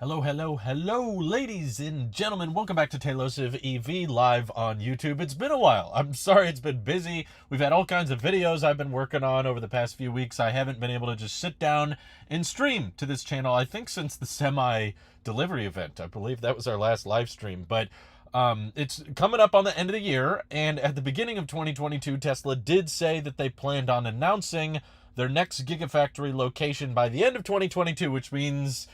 Hello, hello, hello, ladies and gentlemen. Welcome back to Taylosive EV live on YouTube. It's been a while. I'm sorry it's been busy. We've had all kinds of videos I've been working on over the past few weeks. I haven't been able to just sit down and stream to this channel, I think since the semi-delivery event. I believe that was our last live stream. But it's coming up on the end of the year, and at the beginning of 2022, Tesla did say that they planned on announcing their next Gigafactory location by the end of 2022, which means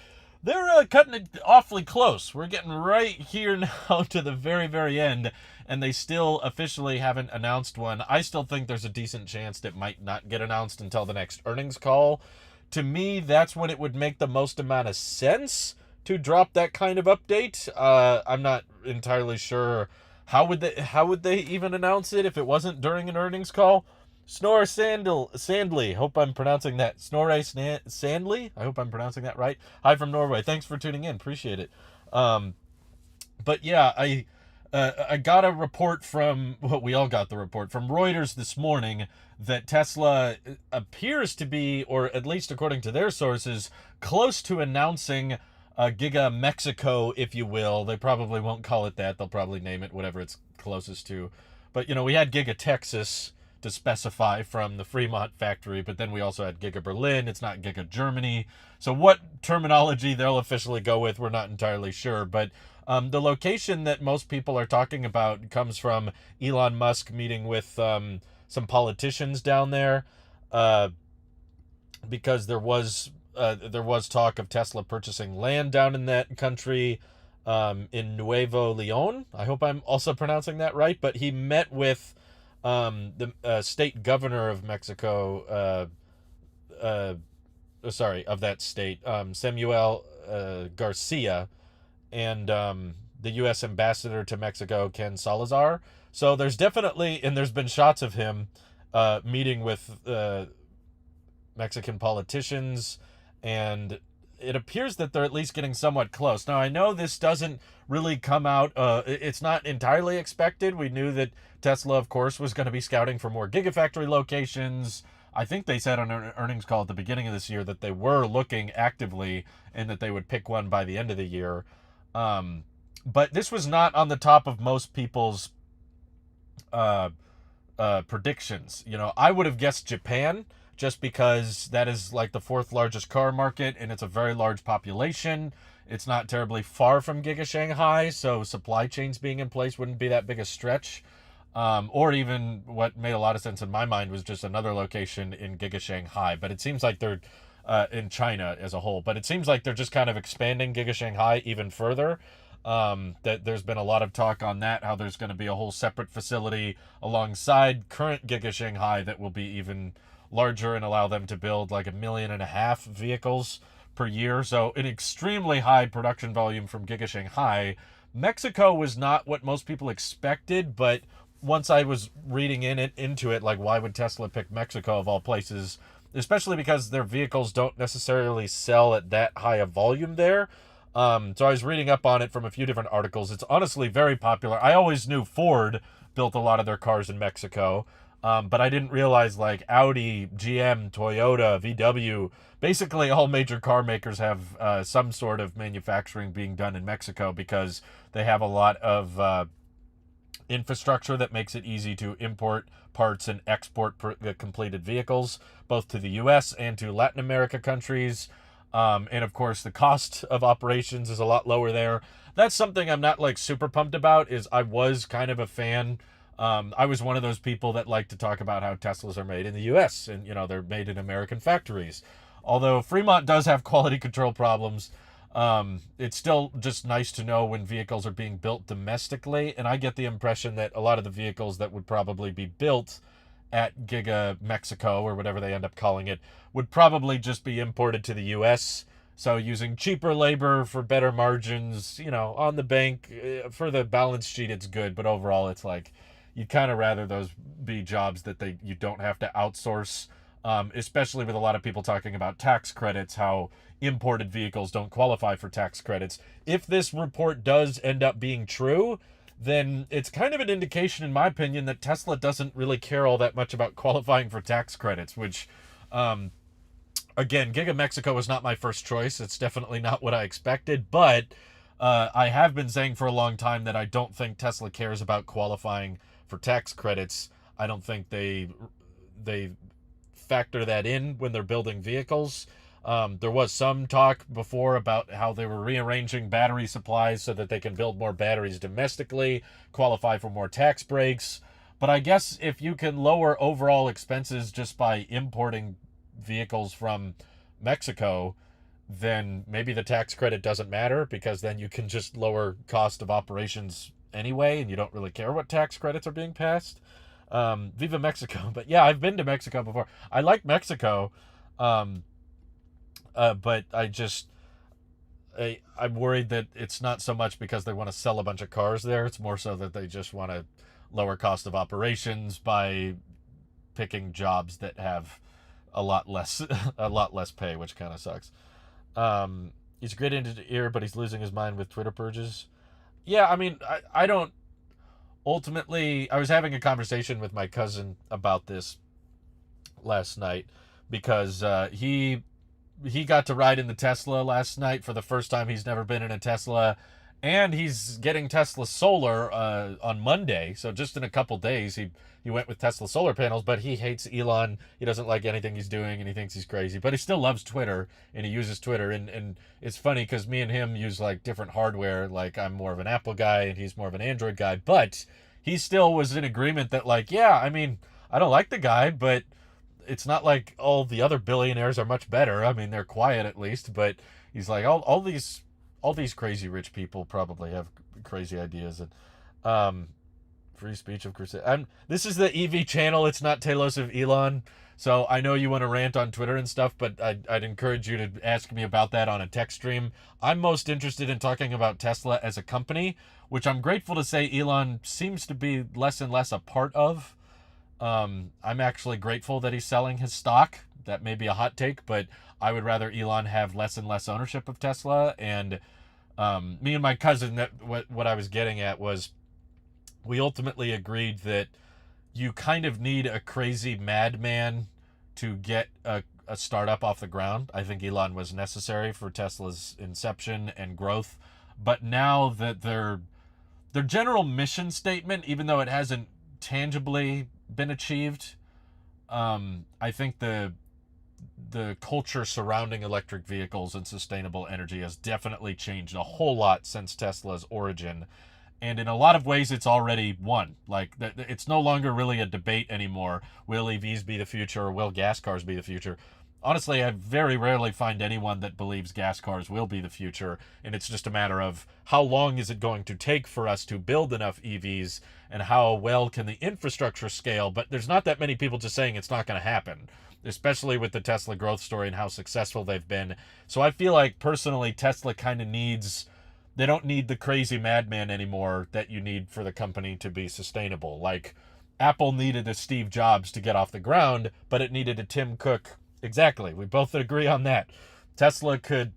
they're cutting it awfully close. We're getting right here now to the very, very end, and they still officially haven't announced one. I still think there's a decent chance that it might not get announced until the next earnings call. To me, that's when it would make the most amount of sense to drop that kind of update. I'm not entirely sure how would they even announce it if it wasn't during an earnings call. Snorre Sandli, hope I'm pronouncing that. Snorre Sandli, I hope I'm pronouncing that right. Hi from Norway. Thanks for tuning in. Appreciate it. But yeah, I got a report from, well, we all got the report from Reuters this morning that Tesla appears to be, or at least according to their sources, close to announcing GigaMexico, if you will. They probably won't call it that. They'll probably name it whatever it's closest to. But, we had Giga Texas to specify from the Fremont factory, but then we also had Giga Berlin. It's not Giga Germany. So what terminology they'll officially go with, we're not entirely sure. But the location that most people are talking about comes from Elon Musk meeting with some politicians down there, because there was talk of Tesla purchasing land down in that country, in Nuevo Leon. I hope I'm also pronouncing that right. But he met with the state governor of Mexico, of that state, Samuel Garcia, and the U.S. ambassador to Mexico, Ken Salazar. So there's definitely, and there's been shots of him meeting with Mexican politicians, and it appears that they're at least getting somewhat close. Now, I know this doesn't really come out, it's not entirely expected. We knew that Tesla, of course, was going to be scouting for more Gigafactory locations. I think they said on an earnings call at the beginning of this year that they were looking actively and that they would pick one by the end of the year. But this was not on the top of most people's predictions. I would have guessed Japan, just because that is like the fourth largest car market and it's a very large population. It's not terribly far from Giga Shanghai, so supply chains being in place wouldn't be that big a stretch. Or even what made a lot of sense in my mind was just another location in Giga Shanghai. But it seems like they're in China as a whole. But it seems like they're just kind of expanding Giga Shanghai even further. That there's been a lot of talk on that, how there's going to be a whole separate facility alongside current Giga Shanghai that will be even larger and allow them to build like 1.5 million vehicles per year. So an extremely high production volume from Giga Shanghai. Mexico was not what most people expected, but once I was reading into it, like, why would Tesla pick Mexico of all places, especially because their vehicles don't necessarily sell at that high a volume there. So I was reading up on it from a few different articles. It's honestly very popular. I always knew Ford built a lot of their cars in Mexico. But I didn't realize like Audi, GM, Toyota, VW, basically all major car makers have some sort of manufacturing being done in Mexico, because they have a lot of infrastructure that makes it easy to import parts and export completed vehicles, both to the U.S. and to Latin America countries. And of course, the cost of operations is a lot lower there. That's something I'm not like super pumped about. Is I was kind of a fan. I was one of those people that like to talk about how Teslas are made in the U.S. and, they're made in American factories. Although Fremont does have quality control problems, it's still just nice to know when vehicles are being built domestically. And I get the impression that a lot of the vehicles that would probably be built at Giga Mexico, or whatever they end up calling it, would probably just be imported to the U.S., so using cheaper labor for better margins, on the bank, for the balance sheet, it's good. But overall, it's like, you'd kind of rather those be jobs that you don't have to outsource, especially with a lot of people talking about tax credits, how imported vehicles don't qualify for tax credits. If this report does end up being true, then it's kind of an indication, in my opinion, that Tesla doesn't really care all that much about qualifying for tax credits, which again, GigaMexico was not my first choice. It's definitely not what I expected, but I have been saying for a long time that I don't think Tesla cares about qualifying for tax credits. I don't think they factor that in when they're building vehicles. There was some talk before about how they were rearranging battery supplies so that they can build more batteries domestically, qualify for more tax breaks. But I guess if you can lower overall expenses just by importing vehicles from Mexico, then maybe the tax credit doesn't matter, because then you can just lower cost of operations anyway, and you don't really care what tax credits are being passed. Viva Mexico. But yeah, I've been to Mexico before. I like Mexico, but I'm worried that it's not so much because they want to sell a bunch of cars there. It's more so that they just want to lower cost of operations by picking jobs that have a lot less pay, which kind of sucks. He's a great engineer, but he's losing his mind with Twitter purges. Yeah, I mean, I don't ultimately. I was having a conversation with my cousin about this last night because he got to ride in the Tesla last night for the first time. He's never been in a Tesla, and he's getting Tesla solar on Monday. So just in a couple days, he went with Tesla solar panels. But he hates Elon. He doesn't like anything he's doing, and he thinks he's crazy. But he still loves Twitter, and he uses Twitter. And it's funny because me and him use like different hardware. Like I'm more of an Apple guy, and he's more of an Android guy. But he still was in agreement that like, yeah, I mean, I don't like the guy, but it's not like all the other billionaires are much better. I mean, they're quiet at least, but he's like, all these crazy rich people probably have crazy ideas. And free speech of crusade. This is the EV channel. It's not Telos of Elon. So I know you want to rant on Twitter and stuff, but I'd encourage you to ask me about that on a text stream. I'm most interested in talking about Tesla as a company, which I'm grateful to say Elon seems to be less and less a part of. I'm actually grateful that he's selling his stock. That may be a hot take, but I would rather Elon have less and less ownership of Tesla. And me and my cousin, that what I was getting at was, we ultimately agreed that you kind of need a crazy madman to get a startup off the ground. I think Elon was necessary for Tesla's inception and growth, but now that their general mission statement, even though it hasn't tangibly been achieved, I think the culture surrounding electric vehicles and sustainable energy has definitely changed a whole lot since Tesla's origin. And in a lot of ways, it's already won. Like, it's no longer really a debate anymore. Will EVs be the future, or will gas cars be the future? Honestly, I very rarely find anyone that believes gas cars will be the future. And it's just a matter of how long is it going to take for us to build enough EVs, and how well can the infrastructure scale. But there's not that many people just saying it's not going to happen, especially with the Tesla growth story and how successful they've been. So I feel like, personally, Tesla kind of needs... They don't need the crazy madman anymore that you need for the company to be sustainable. Like, Apple needed a Steve Jobs to get off the ground, but it needed a Tim Cook. Exactly. We both agree on that. Tesla could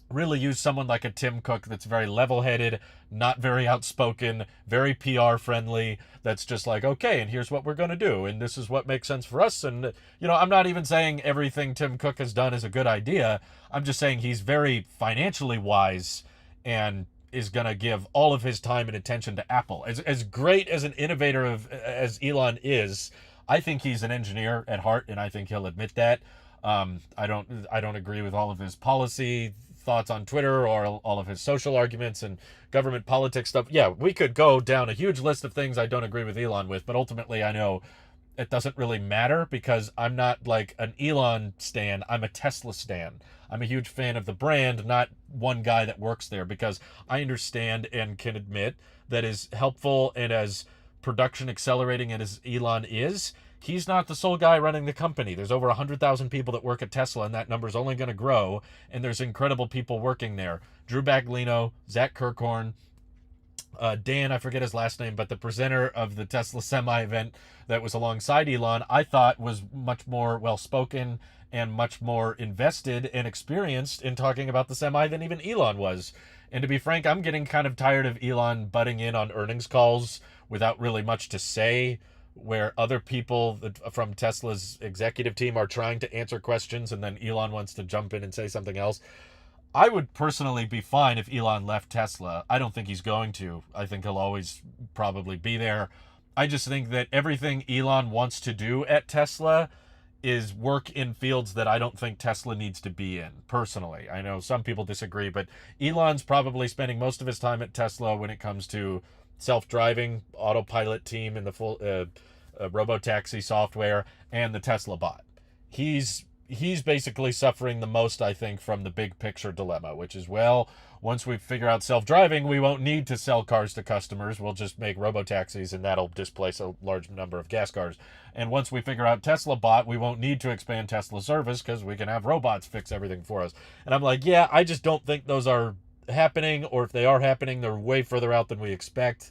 really use someone like a Tim Cook that's very level-headed, not very outspoken, very PR friendly, that's just like, okay, and here's what we're going to do, and this is what makes sense for us. And, you know, I'm not even saying everything Tim Cook has done is a good idea. I'm just saying he's very financially wise and is going to give all of his time and attention to Apple. As great as an innovator as Elon is, I think he's an engineer at heart, and I think he'll admit that. I don't agree with all of his policy thoughts on Twitter or all of his social arguments and government politics stuff. Yeah, we could go down a huge list of things I don't agree with Elon with, but ultimately I know it doesn't really matter, because I'm not like an Elon stan. I'm a Tesla stan. I'm a huge fan of the brand, not one guy that works there, because I understand and can admit that as helpful and as production accelerating as Elon is, he's not the sole guy running the company. There's over 100,000 people that work at Tesla, and that number's only going to grow, and there's incredible people working there. Drew Baglino, Zach Kirkhorn, Dan, I forget his last name, but the presenter of the Tesla Semi event that was alongside Elon, I thought was much more well-spoken and much more invested and experienced in talking about the Semi than even Elon was. And to be frank, I'm getting kind of tired of Elon butting in on earnings calls without really much to say where other people from Tesla's executive team are trying to answer questions and then Elon wants to jump in and say something else. I would personally be fine if Elon left Tesla. I don't think he's going to. I think he'll always probably be there. I just think that everything Elon wants to do at Tesla is work in fields that I don't think Tesla needs to be in, personally. I know some people disagree, but Elon's probably spending most of his time at Tesla when it comes to self-driving, autopilot team, and the full robotaxi software, and the Tesla bot. He's basically suffering the most, I think, from the big picture dilemma, which is, well, once we figure out self-driving, we won't need to sell cars to customers. We'll just make robotaxis, and that'll displace a large number of gas cars. And once we figure out Tesla bot, we won't need to expand Tesla service because we can have robots fix everything for us. And I'm like, yeah, I just don't think those are happening, or if they are happening, they're way further out than we expect.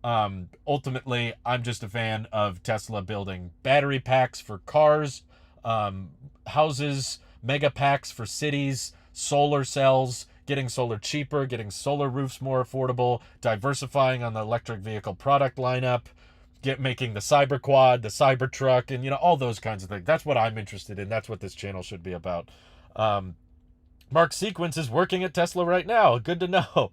Ultimately, I'm just a fan of Tesla building battery packs for cars, houses, mega packs for cities, solar cells, getting solar cheaper, getting solar roofs more affordable, diversifying on the electric vehicle product lineup, making the Cyberquad, the Cybertruck, and all those kinds of things. That's what I'm interested in. That's what this channel should be about. Mark Sequence is working at Tesla right now. Good to know.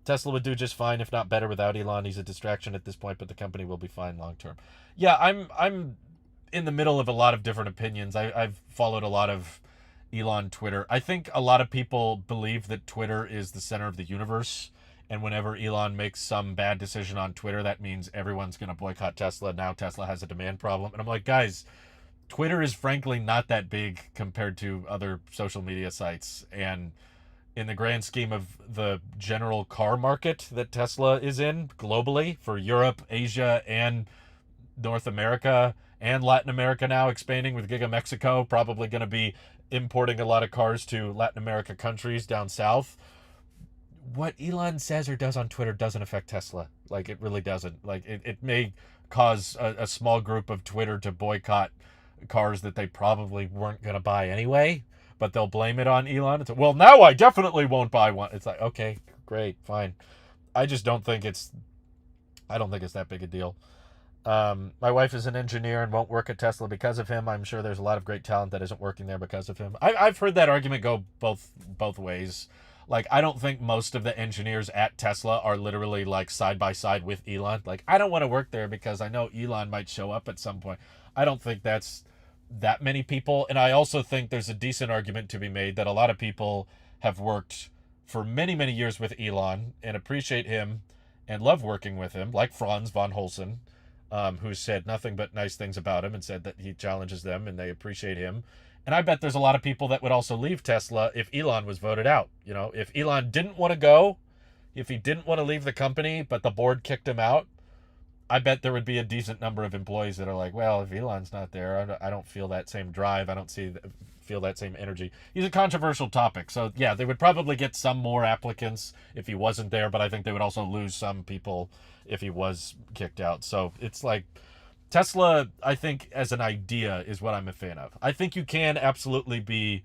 Tesla would do just fine, if not better, without Elon. He's a distraction at this point, but the company will be fine long term. Yeah, I'm in the middle of a lot of different opinions. I've followed a lot of Elon Twitter. I think a lot of people believe that Twitter is the center of the universe, and whenever Elon makes some bad decision on Twitter, that means everyone's going to boycott Tesla. Now Tesla has a demand problem. And I'm like, guys, Twitter is frankly not that big compared to other social media sites. And in the grand scheme of the general car market that Tesla is in globally for Europe, Asia, and North America, and Latin America now expanding with GigaMexico, probably going to be importing a lot of cars to Latin America countries down south. What Elon says or does on Twitter doesn't affect Tesla. Like, it really doesn't. Like, it may cause a small group of Twitter to boycott cars that they probably weren't going to buy anyway, but they'll blame it on Elon. It's like, well, now I definitely won't buy one. It's like, okay, great, fine. I just don't think it's that big a deal. My wife is an engineer and won't work at Tesla because of him. I'm sure there's a lot of great talent that isn't working there because of him. I've heard that argument go both ways. Like, I don't think most of the engineers at Tesla are literally like side by side with Elon. Like, I don't want to work there because I know Elon might show up at some point. I don't think that's that many people. And I also think there's a decent argument to be made that a lot of people have worked for many, many years with Elon and appreciate him and love working with him, like Franz von Holzen, who said nothing but nice things about him and said that he challenges them and they appreciate him. And I bet there's a lot of people that would also leave Tesla if Elon was voted out. If Elon didn't want to go, if he didn't want to leave the company, but the board kicked him out, I bet there would be a decent number of employees that are like, well, if Elon's not there, I don't feel that same drive. I don't feel that same energy. He's a controversial topic. So, yeah, they would probably get some more applicants if he wasn't there, but I think they would also lose some people if he was kicked out. So it's like Tesla, I think, as an idea is what I'm a fan of. I think you can absolutely be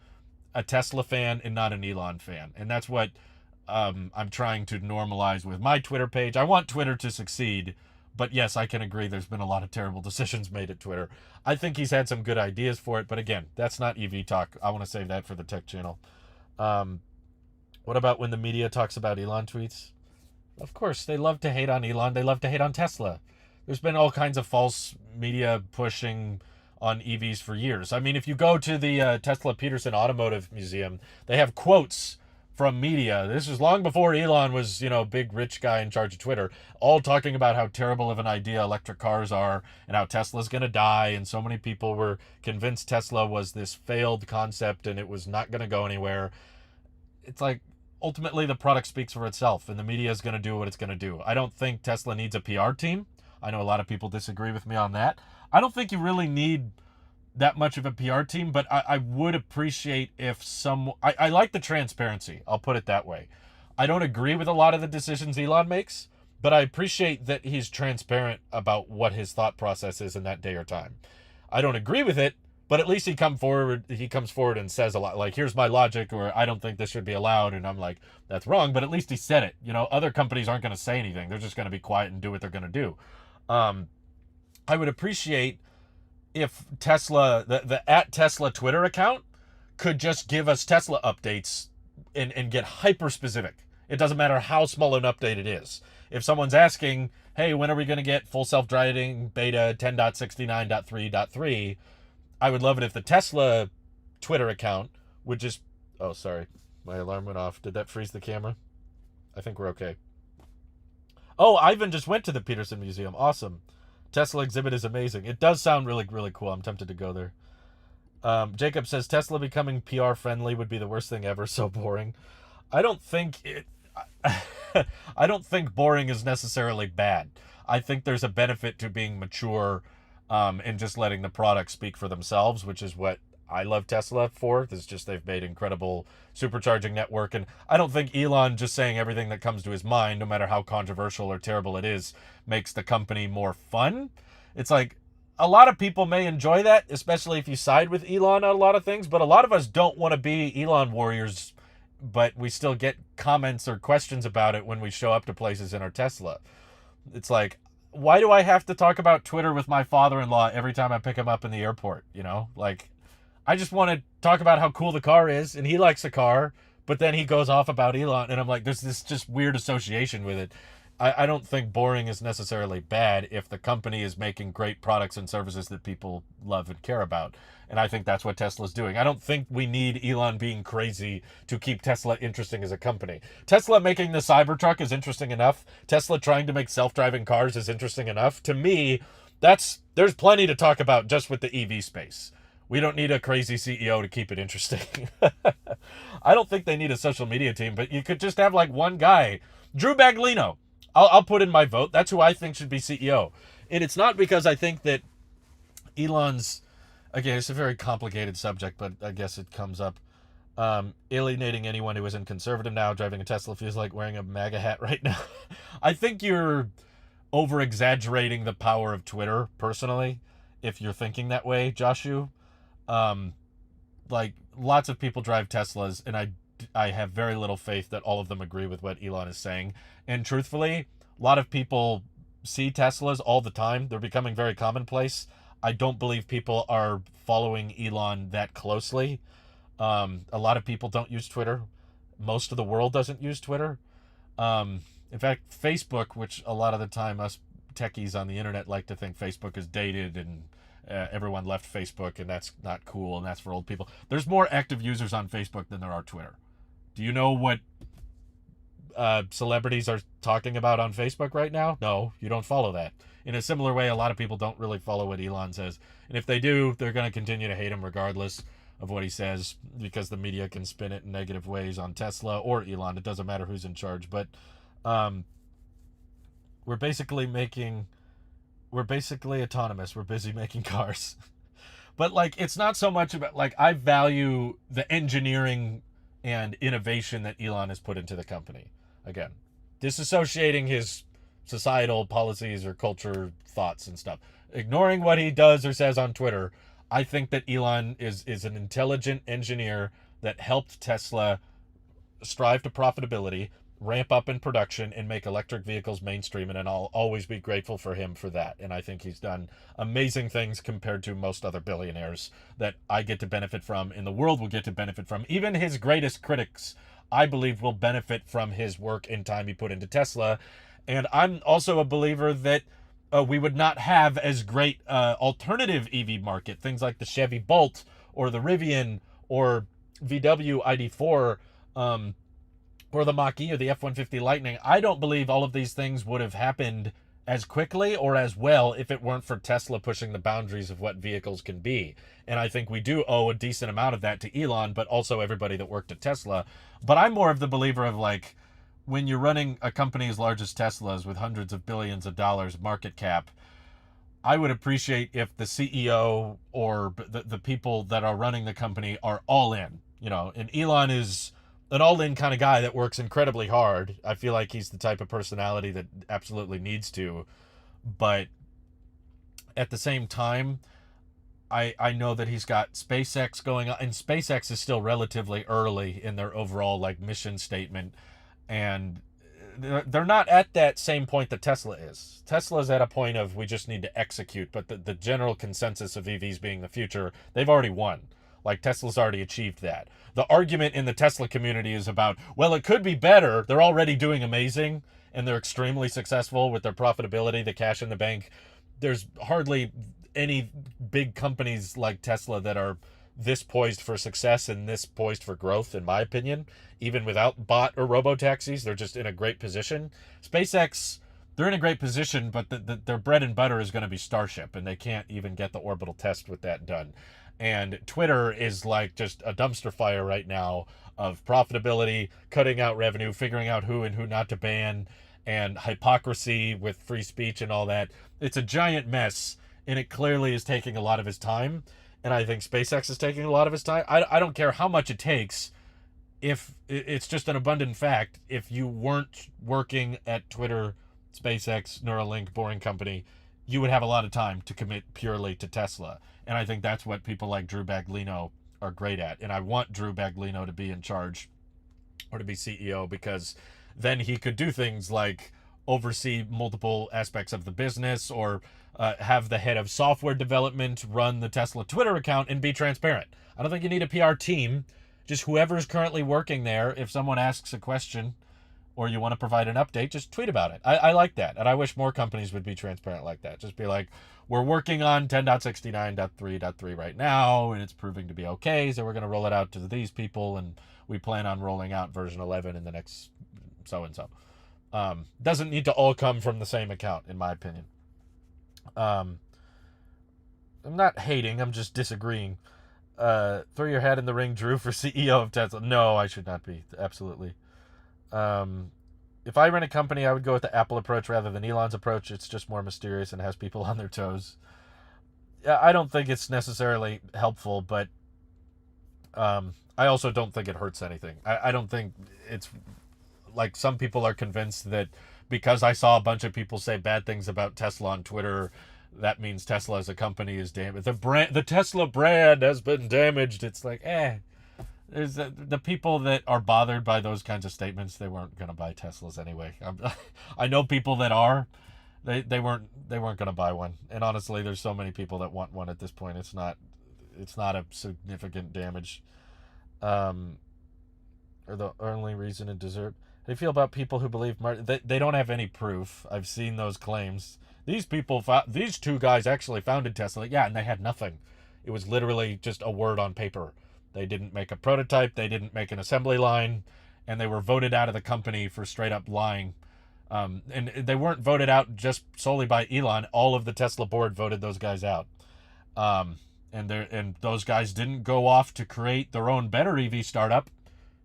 a Tesla fan and not an Elon fan. And that's what I'm trying to normalize with my Twitter page. I want Twitter to succeed. But yes, I can agree there's been a lot of terrible decisions made at Twitter. I think he's had some good ideas for it. But again, that's not EV talk. I want to save that for the tech channel. What about when the media talks about Elon tweets? Of course, they love to hate on Elon. They love to hate on Tesla. There's been all kinds of false media pushing on EVs for years. I mean, if you go to the Tesla Peterson Automotive Museum, they have quotes from media. This is long before Elon was, big rich guy in charge of Twitter, all talking about how terrible of an idea electric cars are and how Tesla's going to die. And so many people were convinced Tesla was this failed concept and it was not going to go anywhere. It's like, ultimately the product speaks for itself and the media is going to do what it's going to do. I don't think Tesla needs a PR team. I know a lot of people disagree with me on that. I don't think you really need that much of a PR team, but I would appreciate if I like the transparency. I'll put it that way. I don't agree with a lot of the decisions Elon makes, but I appreciate that he's transparent about what his thought process is in that day or time. I don't agree with it, but at least he comes forward and says a lot, like, here's my logic, or I don't think this should be allowed, and I'm like, that's wrong, but at least he said it. Other companies aren't going to say anything. They're just going to be quiet and do what they're going to do. I would appreciate if Tesla, the at Tesla Twitter account, could just give us Tesla updates and get hyper specific. It doesn't matter how small an update it is. If someone's asking, hey, when are we going to get full self-driving beta 10.69.3.3, I would love it if the Tesla Twitter account would just... Oh, sorry. My alarm went off. Did that freeze the camera? I think we're okay. Oh, Ivan just went to the Peterson Museum. Awesome. Tesla exhibit is amazing. It does sound really, really cool. I'm tempted to go there. Jacob says Tesla becoming PR friendly would be the worst thing ever. So boring. I don't think it. I don't think boring is necessarily bad. I think there's a benefit to being mature, and just letting the products speak for themselves, which is what I love Tesla for. It's just they've made incredible supercharging network, and I don't think Elon just saying everything that comes to his mind, no matter how controversial or terrible it is, makes the company more fun. It's like a lot of people may enjoy that, especially if you side with Elon on a lot of things, but a lot of us don't want to be Elon warriors, but we still get comments or questions about it when we show up to places in our Tesla. It's like, why do I have to talk about Twitter with my father-in-law every time I pick him up in the airport? You know, like, I just want to talk about how cool the car is, and he likes the car, but then he goes off about Elon, and I'm like, there's this just weird association with it. I don't think boring is necessarily bad if the company is making great products and services that people love and care about. And I think that's what Tesla's doing. I don't think we need Elon being crazy to keep Tesla interesting as a company. Tesla making the Cybertruck is interesting enough. Tesla trying to make self-driving cars is interesting enough. To me, there's plenty to talk about just with the EV space. We don't need a crazy CEO to keep it interesting. I don't think they need a social media team, but you could just have like one guy. Drew Baglino. I'll put in my vote. That's who I think should be CEO. And it's not because I think that Elon's... Again, it's a very complicated subject, but I guess it comes up. Alienating anyone who isn't conservative now, driving a Tesla feels like wearing a MAGA hat right now. I think you're over-exaggerating the power of Twitter, personally, if you're thinking that way, Joshu. Like, lots of people drive Teslas, and I have very little faith that all of them agree with what Elon is saying. And truthfully, a lot of people see Teslas all the time. They're becoming very commonplace. I don't believe people are following Elon that closely. A lot of people don't use Twitter. Most of the world doesn't use Twitter. In fact, Facebook, which a lot of the time us techies on the internet like to think Facebook is dated and everyone left Facebook and that's not cool and that's for old people. There's more active users on Facebook than there are Twitter. Do you know what celebrities are talking about on Facebook right now? No, you don't follow that. In a similar way, a lot of people don't really follow what Elon says. And if they do, they're going to continue to hate him regardless of what he says, because the media can spin it in negative ways on Tesla or Elon. It doesn't matter who's in charge. But we're basically autonomous. We're busy making cars. But like, it's not so much about, like, I value the engineering and innovation that Elon has put into the company. Again, disassociating his societal policies or culture thoughts and stuff, ignoring what he does or says on Twitter. I think that Elon is an intelligent engineer that helped Tesla strive to profitability, ramp up in production, and make electric vehicles mainstream, and I'll always be grateful for him for that. And I think he's done amazing things compared to most other billionaires that I get to benefit from, and the world will get to benefit from. Even his greatest critics, I believe, will benefit from his work and time he put into Tesla. And I'm also a believer that we would not have as great alternative EV market, things like the Chevy Bolt or the Rivian or VW ID4, or the Mach-E or the F-150 Lightning. I don't believe all of these things would have happened as quickly or as well if it weren't for Tesla pushing the boundaries of what vehicles can be. And I think we do owe a decent amount of that to Elon, but also everybody that worked at Tesla. But I'm more of the believer of, like, when you're running a company as large as Tesla's with hundreds of billions of dollars market cap, I would appreciate if the CEO or the people that are running the company are all in, you know. And Elon is an all-in kind of guy that works incredibly hard. I feel like he's the type of personality that absolutely needs to. But at the same time, I know that he's got SpaceX going on, and SpaceX is still relatively early in their overall, like, mission statement. And they're not at that same point that Tesla is. Tesla's at a point of we just need to execute, but the general consensus of EVs being the future, they've already won. Like Tesla's already achieved that. The argument in the Tesla community is about, well, it could be better. They're already doing amazing and they're extremely successful with their profitability, the cash in the bank. There's hardly any big companies like Tesla that are this poised for success and this poised for growth, in my opinion. Even without bot or robo taxis, they're just in a great position. SpaceX, they're in a great position, but their bread and butter is going to be Starship, and they can't even get the orbital test with that done. And Twitter is like just a dumpster fire right now of profitability, cutting out revenue, figuring out who and who not to ban, and hypocrisy with free speech and all that. It's a giant mess, and it clearly is taking a lot of his time. And I think SpaceX is taking a lot of his time. I don't care how much it takes. If it's just an abundant fact, if you weren't working at Twitter, SpaceX, Neuralink, Boring Company, you would have a lot of time to commit purely to Tesla. And I think that's what people like Drew Baglino are great at. And I want Drew Baglino to be in charge or to be CEO, because then he could do things like oversee multiple aspects of the business, or have the head of software development run the Tesla Twitter account and be transparent. I don't think you need a PR team. Just whoever's currently working there, if someone asks a question or you want to provide an update, just tweet about it. I like that. And I wish more companies would be transparent like that. Just be like, we're working on 10.69.3.3 right now, and it's proving to be okay, so we're going to roll it out to these people, and we plan on rolling out version 11 in the next so-and-so. Doesn't need to all come from the same account, in my opinion. I'm not hating, I'm just disagreeing. Throw your hat in the ring, Drew, for CEO of Tesla. No, I should not be. Absolutely. If I ran a company, I would go with the Apple approach rather than Elon's approach. It's just more mysterious and has people on their toes. I don't think it's necessarily helpful, but I also don't think it hurts anything. I don't think it's like some people are convinced that because I saw a bunch of people say bad things about Tesla on Twitter, that means Tesla as a company is damaged. The Tesla brand has been damaged. It's like, there's the people that are bothered by those kinds of statements, they weren't going to buy Teslas anyway. I know people that are. They weren't going to buy one. And honestly, there's so many people that want one at this point. It's not a significant damage. Or the only reason it deserved. How do you feel about people who believe they don't have any proof? I've seen those claims. These two guys actually founded Tesla. Yeah, and they had nothing. It was literally just a word on paper. They didn't make a prototype. They didn't make an assembly line. And they were voted out of the company for straight up lying. And they weren't voted out just solely by Elon. All of the Tesla board voted those guys out. And those guys didn't go off to create their own better EV startup.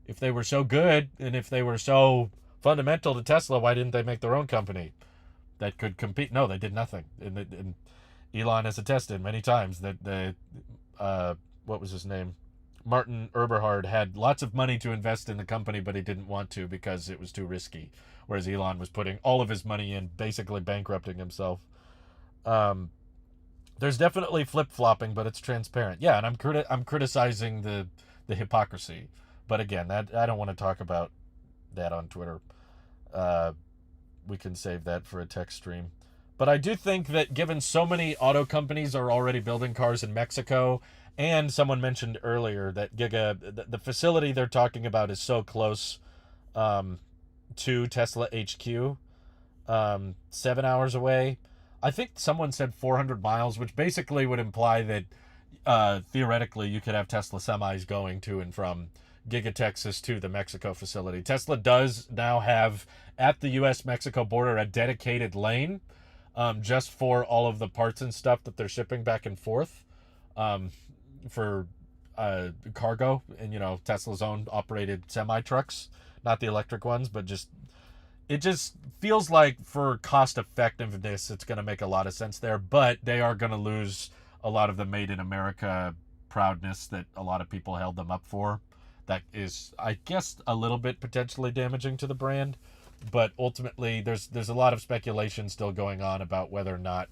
If they were so good and if they were so fundamental to Tesla, why didn't they make their own company that could compete? No, they did nothing. And Elon has attested many times that what was his name? Martin Eberhard had lots of money to invest in the company, but he didn't want to because it was too risky. Whereas Elon was putting all of his money in, basically bankrupting himself. There's definitely flip-flopping, but it's transparent. Yeah, and I'm criticizing the hypocrisy. But again, I don't want to talk about that on Twitter. We can save that for a text stream. But I do think that given so many auto companies are already building cars in Mexico, and someone mentioned earlier that the facility they're talking about is so close to Tesla HQ, 7 hours away. I think someone said 400 miles, which basically would imply that theoretically you could have Tesla semis going to and from Giga Texas to the Mexico facility. Tesla does now have at the U.S.-Mexico border a dedicated lane just for all of the parts and stuff that they're shipping back and forth for cargo and, Tesla's own operated semi-trucks, not the electric ones, but it just feels like for cost effectiveness, it's going to make a lot of sense there, but they are going to lose a lot of the made in America proudness that a lot of people held them up for. That is, I guess, a little bit potentially damaging to the brand, but ultimately there's a lot of speculation still going on about whether or not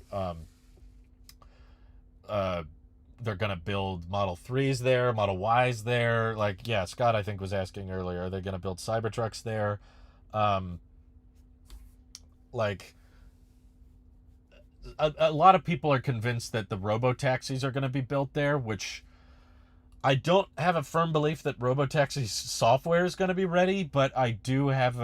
they're going to build Model 3s there, Model Ys there. Like, yeah, Scott, I think, was asking earlier, are they going to build Cybertrucks there? like a lot of people are convinced that the robo-taxis are going to be built there, which I don't have a firm belief that robo-taxi software is going to be ready, but I do have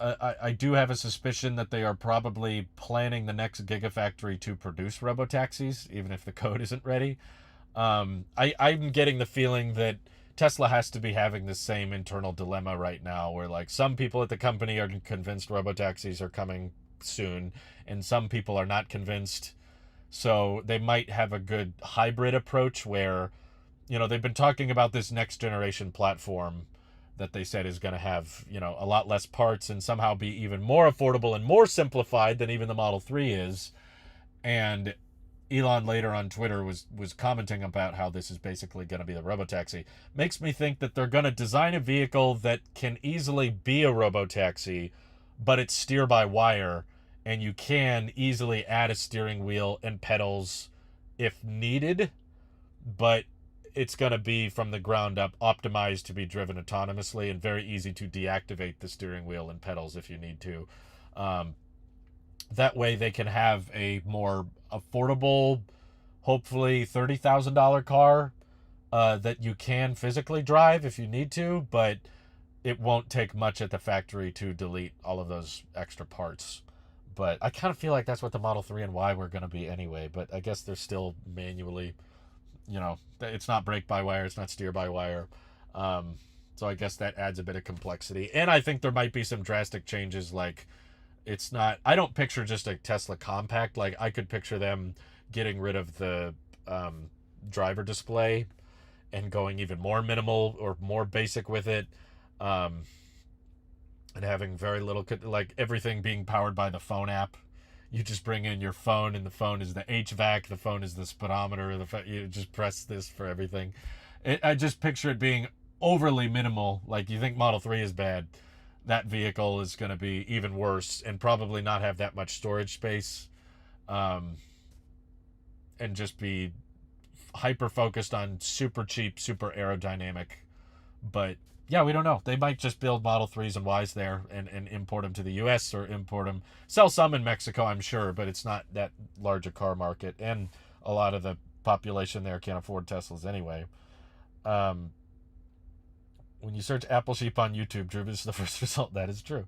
I do have a suspicion that they are probably planning the next Gigafactory to produce robo-taxis, even if the code isn't ready. I'm getting the feeling that Tesla has to be having the same internal dilemma right now, where like some people at the company are convinced robo-taxis are coming soon, and some people are not convinced. So they might have a good hybrid approach where, they've been talking about this next generation platform that they said is going to have, a lot less parts and somehow be even more affordable and more simplified than even the Model 3 is. And Elon later on Twitter was commenting about how this is basically going to be the robotaxi. Makes me think that they're going to design a vehicle that can easily be a robotaxi, but it's steer by wire, and you can easily add a steering wheel and pedals if needed, but it's going to be from the ground up optimized to be driven autonomously and very easy to deactivate the steering wheel and pedals if you need to. That way they can have a more affordable, hopefully $30,000 car that you can physically drive if you need to, but it won't take much at the factory to delete all of those extra parts. But I kind of feel like that's what the Model 3 and Y were going to be anyway, but I guess they're still manually, it's not brake-by-wire, it's not steer-by-wire. So I guess that adds a bit of complexity. And I think there might be some drastic changes, like it's not, I don't picture just a Tesla compact. Like I could picture them getting rid of the driver display and going even more minimal or more basic with it. And having very little, like everything being powered by the phone app. You just bring in your phone, and the phone is the HVAC, the phone is the speedometer, you just press this for everything. I just picture it being overly minimal. Like you think Model 3 is bad, that vehicle is going to be even worse and probably not have that much storage space, and just be hyper focused on super cheap, super aerodynamic. But yeah, we don't know. They might just build Model 3s and Ys there and import them to the US, or import them, sell some in Mexico, I'm sure, but it's not that large a car market, and a lot of the population there can't afford Teslas anyway. When you search Apple Sheep on YouTube, Drew is the first result. That is true.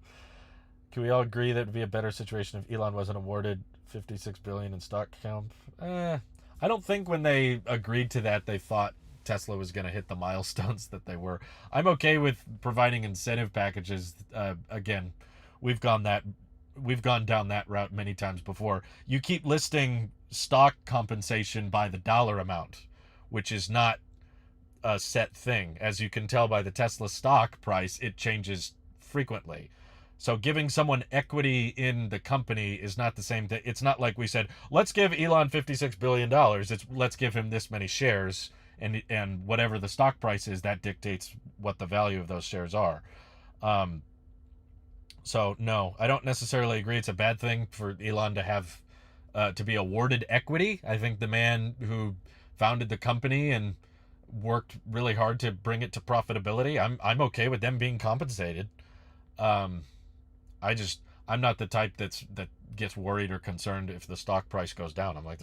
Can we all agree that it would be a better situation if Elon wasn't awarded $56 billion in stock count? I don't think when they agreed to that, they thought Tesla was going to hit the milestones that they were. I'm okay with providing incentive packages. Again, we've gone down that route many times before. You keep listing stock compensation by the dollar amount, which is not a set thing. As you can tell by the Tesla stock price, it changes frequently. So giving someone equity in the company is not the same thing. It's not like we said, let's give Elon $56 billion. It's let's give him this many shares. And whatever the stock price is, that dictates what the value of those shares are. So no, I don't necessarily agree it's a bad thing for Elon to have to be awarded equity. I think the man who founded the company and worked really hard to bring it to profitability, I'm okay with them being compensated. I'm not the type that gets worried or concerned if the stock price goes down. I'm like,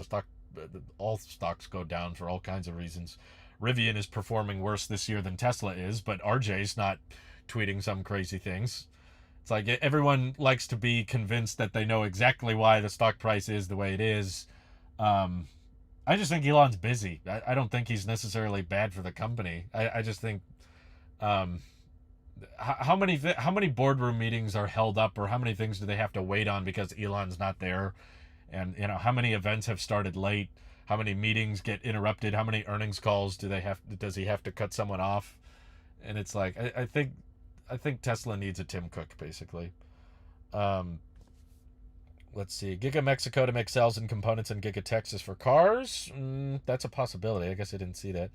all stocks go down for all kinds of reasons. Rivian is performing worse this year than Tesla is, but RJ's not tweeting some crazy things. It's like everyone likes to be convinced that they know exactly why the stock price is the way it is. I just think Elon's busy. I don't think he's necessarily bad for the company. I just think how many boardroom meetings are held up, or how many things do they have to wait on because Elon's not there? And how many events have started late? How many meetings get interrupted? How many earnings calls does he have to cut someone off? And it's like I think Tesla needs a Tim Cook, basically. Let's see. GigaMexico to make cells and components in Giga Texas for cars? That's a possibility. I guess I didn't see that.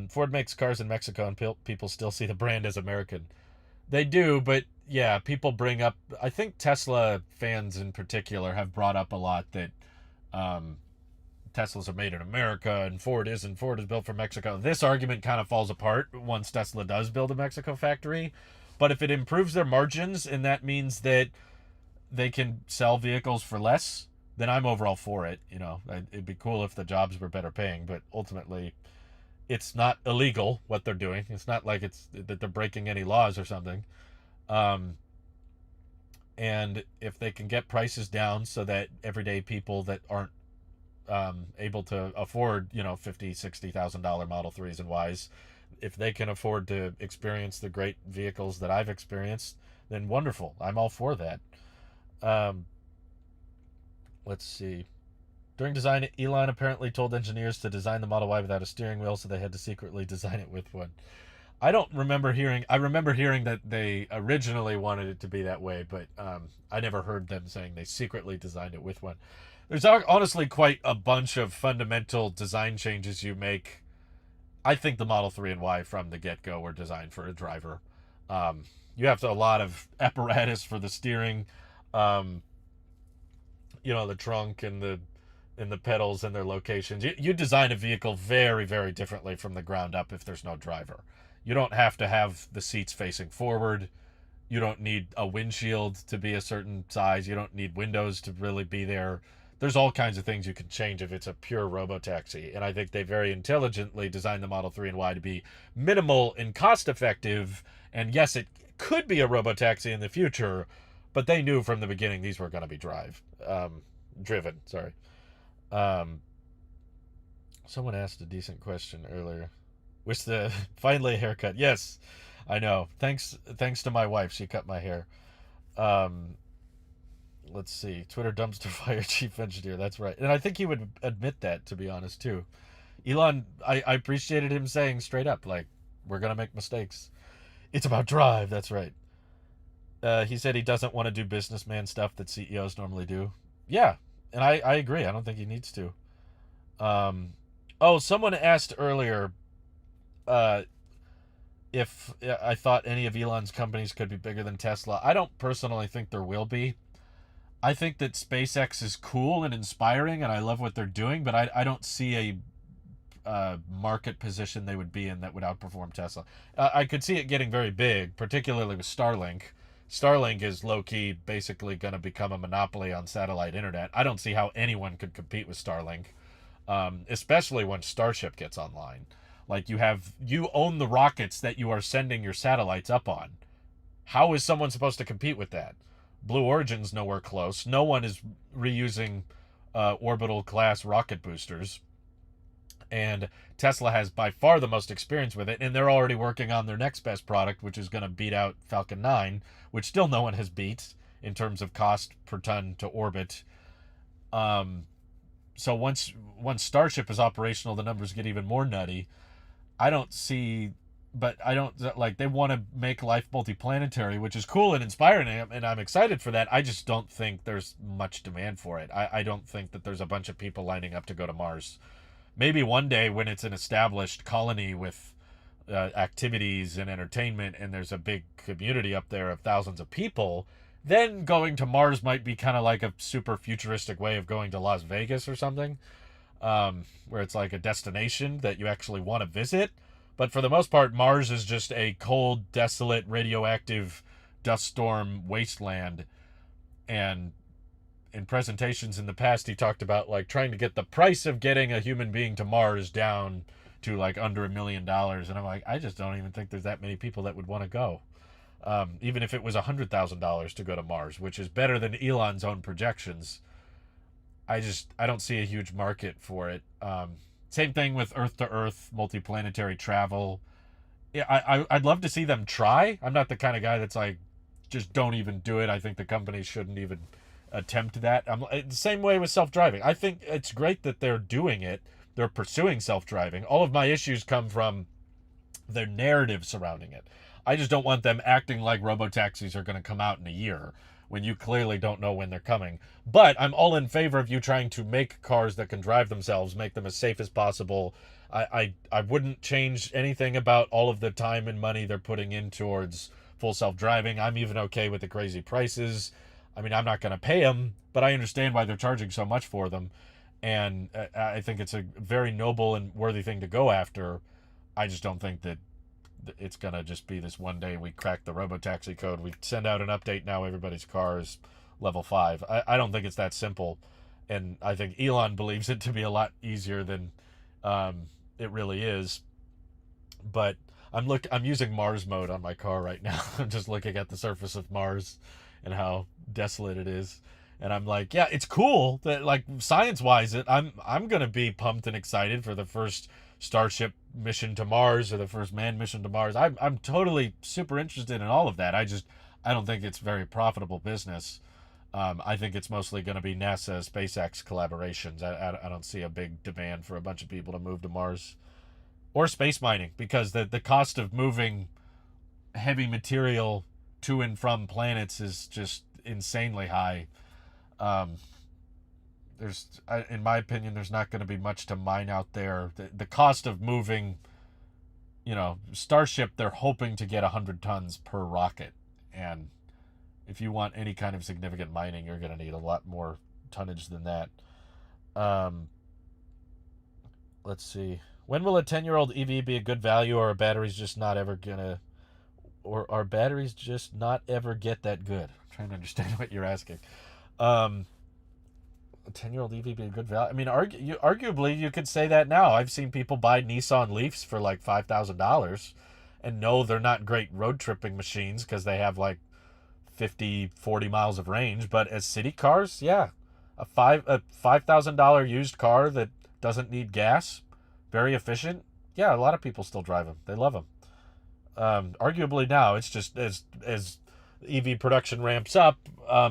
Ford makes cars in Mexico, and people still see the brand as American. They do, but yeah, people bring up, I think Tesla fans in particular have brought up a lot that Teslas are made in America and Ford isn't. Ford is built for Mexico. This argument kind of falls apart once Tesla does build a Mexico factory. But if it improves their margins, and that means that they can sell vehicles for less, then I'm overall for it. It'd be cool if the jobs were better paying, but ultimately, it's not illegal what they're doing. It's not like it's that they're breaking any laws or something. Um, and if they can get prices down so that everyday people that aren't able to afford, 50, $60,000 Model 3s and Ys, if they can afford to experience the great vehicles that I've experienced, then wonderful. I'm all for that. Um, let's see. During design, Elon apparently told engineers to design the Model Y without a steering wheel, so they had to secretly design it with one. I don't remember hearing. I remember hearing that they originally wanted it to be that way, but I never heard them saying they secretly designed it with one. There's honestly quite a bunch of fundamental design changes you make. I think the Model 3 and Y from the get-go were designed for a driver. You have a lot of apparatus for the steering, the trunk and the pedals and their locations. You design a vehicle very, very differently from the ground up if there's no driver. You don't have to have the seats facing forward. You don't need a windshield to be a certain size. You don't need windows to really be there. There's all kinds of things you can change if it's a pure robotaxi. And I think they very intelligently designed the Model 3 and Y to be minimal and cost effective. And yes, it could be a robotaxi in the future, but they knew from the beginning these were going to be driven. Sorry. Someone asked a decent question earlier. Wish the finally a haircut. Yes, I know. Thanks to my wife, she cut my hair. Let's see. Twitter dumpster fire chief engineer. That's right, and I think he would admit that, to be honest, too. Elon, I appreciated him saying straight up, like, we're gonna make mistakes. It's about drive. That's right. He said he doesn't want to do businessman stuff that CEOs normally do. Yeah, and I agree. I don't think he needs to. Someone asked earlier if I thought any of Elon's companies could be bigger than Tesla. I don't personally think there will be. I think that SpaceX is cool and inspiring, and I love what they're doing, but I don't see a market position they would be in that would outperform Tesla. I could see it getting very big, particularly with Starlink. Starlink is low-key basically going to become a monopoly on satellite internet. I don't see how anyone could compete with Starlink, especially when Starship gets online. Like, you own the rockets that you are sending your satellites up on. How is someone supposed to compete with that? Blue Origin's nowhere close. No one is reusing orbital class rocket boosters. And Tesla has by far the most experience with it, and they're already working on their next best product, which is going to beat out Falcon 9, which still no one has beat in terms of cost per ton to orbit. So once Starship is operational, the numbers get even more nutty. I don't like, they want to make life multiplanetary, which is cool and inspiring, and I'm excited for that. I just don't think there's much demand for it. I don't think that there's a bunch of people lining up to go to Mars. Maybe one day when it's an established colony with activities and entertainment, and there's a big community up there of thousands of people, then going to Mars might be kind of like a super futuristic way of going to Las Vegas or something, where it's like a destination that you actually want to visit. But for the most part, Mars is just a cold, desolate, radioactive dust storm wasteland. And in presentations in the past, he talked about like trying to get the price of getting a human being to Mars down to like under $1 million. And I'm like, I just don't even think there's that many people that would want to go. Even if it was $100,000 to go to Mars, which is better than Elon's own projections. I don't see a huge market for it. Same thing with Earth-to-Earth multiplanetary travel. Yeah, I'd love to see them try. I'm not the kind of guy that's like, just don't even do it. I think the company shouldn't even attempt that. The same way with self-driving. I think it's great that they're doing it. They're pursuing self-driving. All of my issues come from their narrative surrounding it. I just don't want them acting like robotaxis are going to come out in a year when you clearly don't know when they're coming. But I'm all in favor of you trying to make cars that can drive themselves, make them as safe as possible. I wouldn't change anything about all of the time and money they're putting in towards full self-driving. I'm even okay with the crazy prices. I mean, I'm not going to pay them, but I understand why they're charging so much for them. And I think it's a very noble and worthy thing to go after. I just don't think that it's going to just be this one day we crack the robotaxi code. We send out an update, now everybody's car is level 5. I don't think it's that simple, and I think Elon believes it to be a lot easier than it really is. But I'm using Mars mode on my car right now. I'm just looking at the surface of Mars and how desolate it is. And I'm like, yeah, it's cool that, like, science-wise, I'm gonna be pumped and excited for the first Starship mission to Mars or the first manned mission to Mars. I'm totally super interested in all of that. I don't think it's very profitable business. I think it's mostly going to be NASA SpaceX collaborations. I don't see a big demand for a bunch of people to move to Mars or space mining, because the cost of moving heavy material to and from planets is just insanely high. Um, in my opinion, there's not going to be much to mine out there. The cost of moving, Starship, they're hoping to get 100 tons per rocket. And if you want any kind of significant mining, you're going to need a lot more tonnage than that. Let's see. When will a 10-year-old EV be a good value, or are batteries just not ever get that good? I'm trying to understand what you're asking. A 10-year-old EV be a good value? I mean, arguably, you could say that now. I've seen people buy Nissan Leafs for like $5,000, and no, they're not great road tripping machines because they have like 50, 40 miles of range. But as city cars, yeah, a $5,000 used car that doesn't need gas, very efficient. Yeah, a lot of people still drive them. They love them. Arguably now, it's just as EV production ramps up,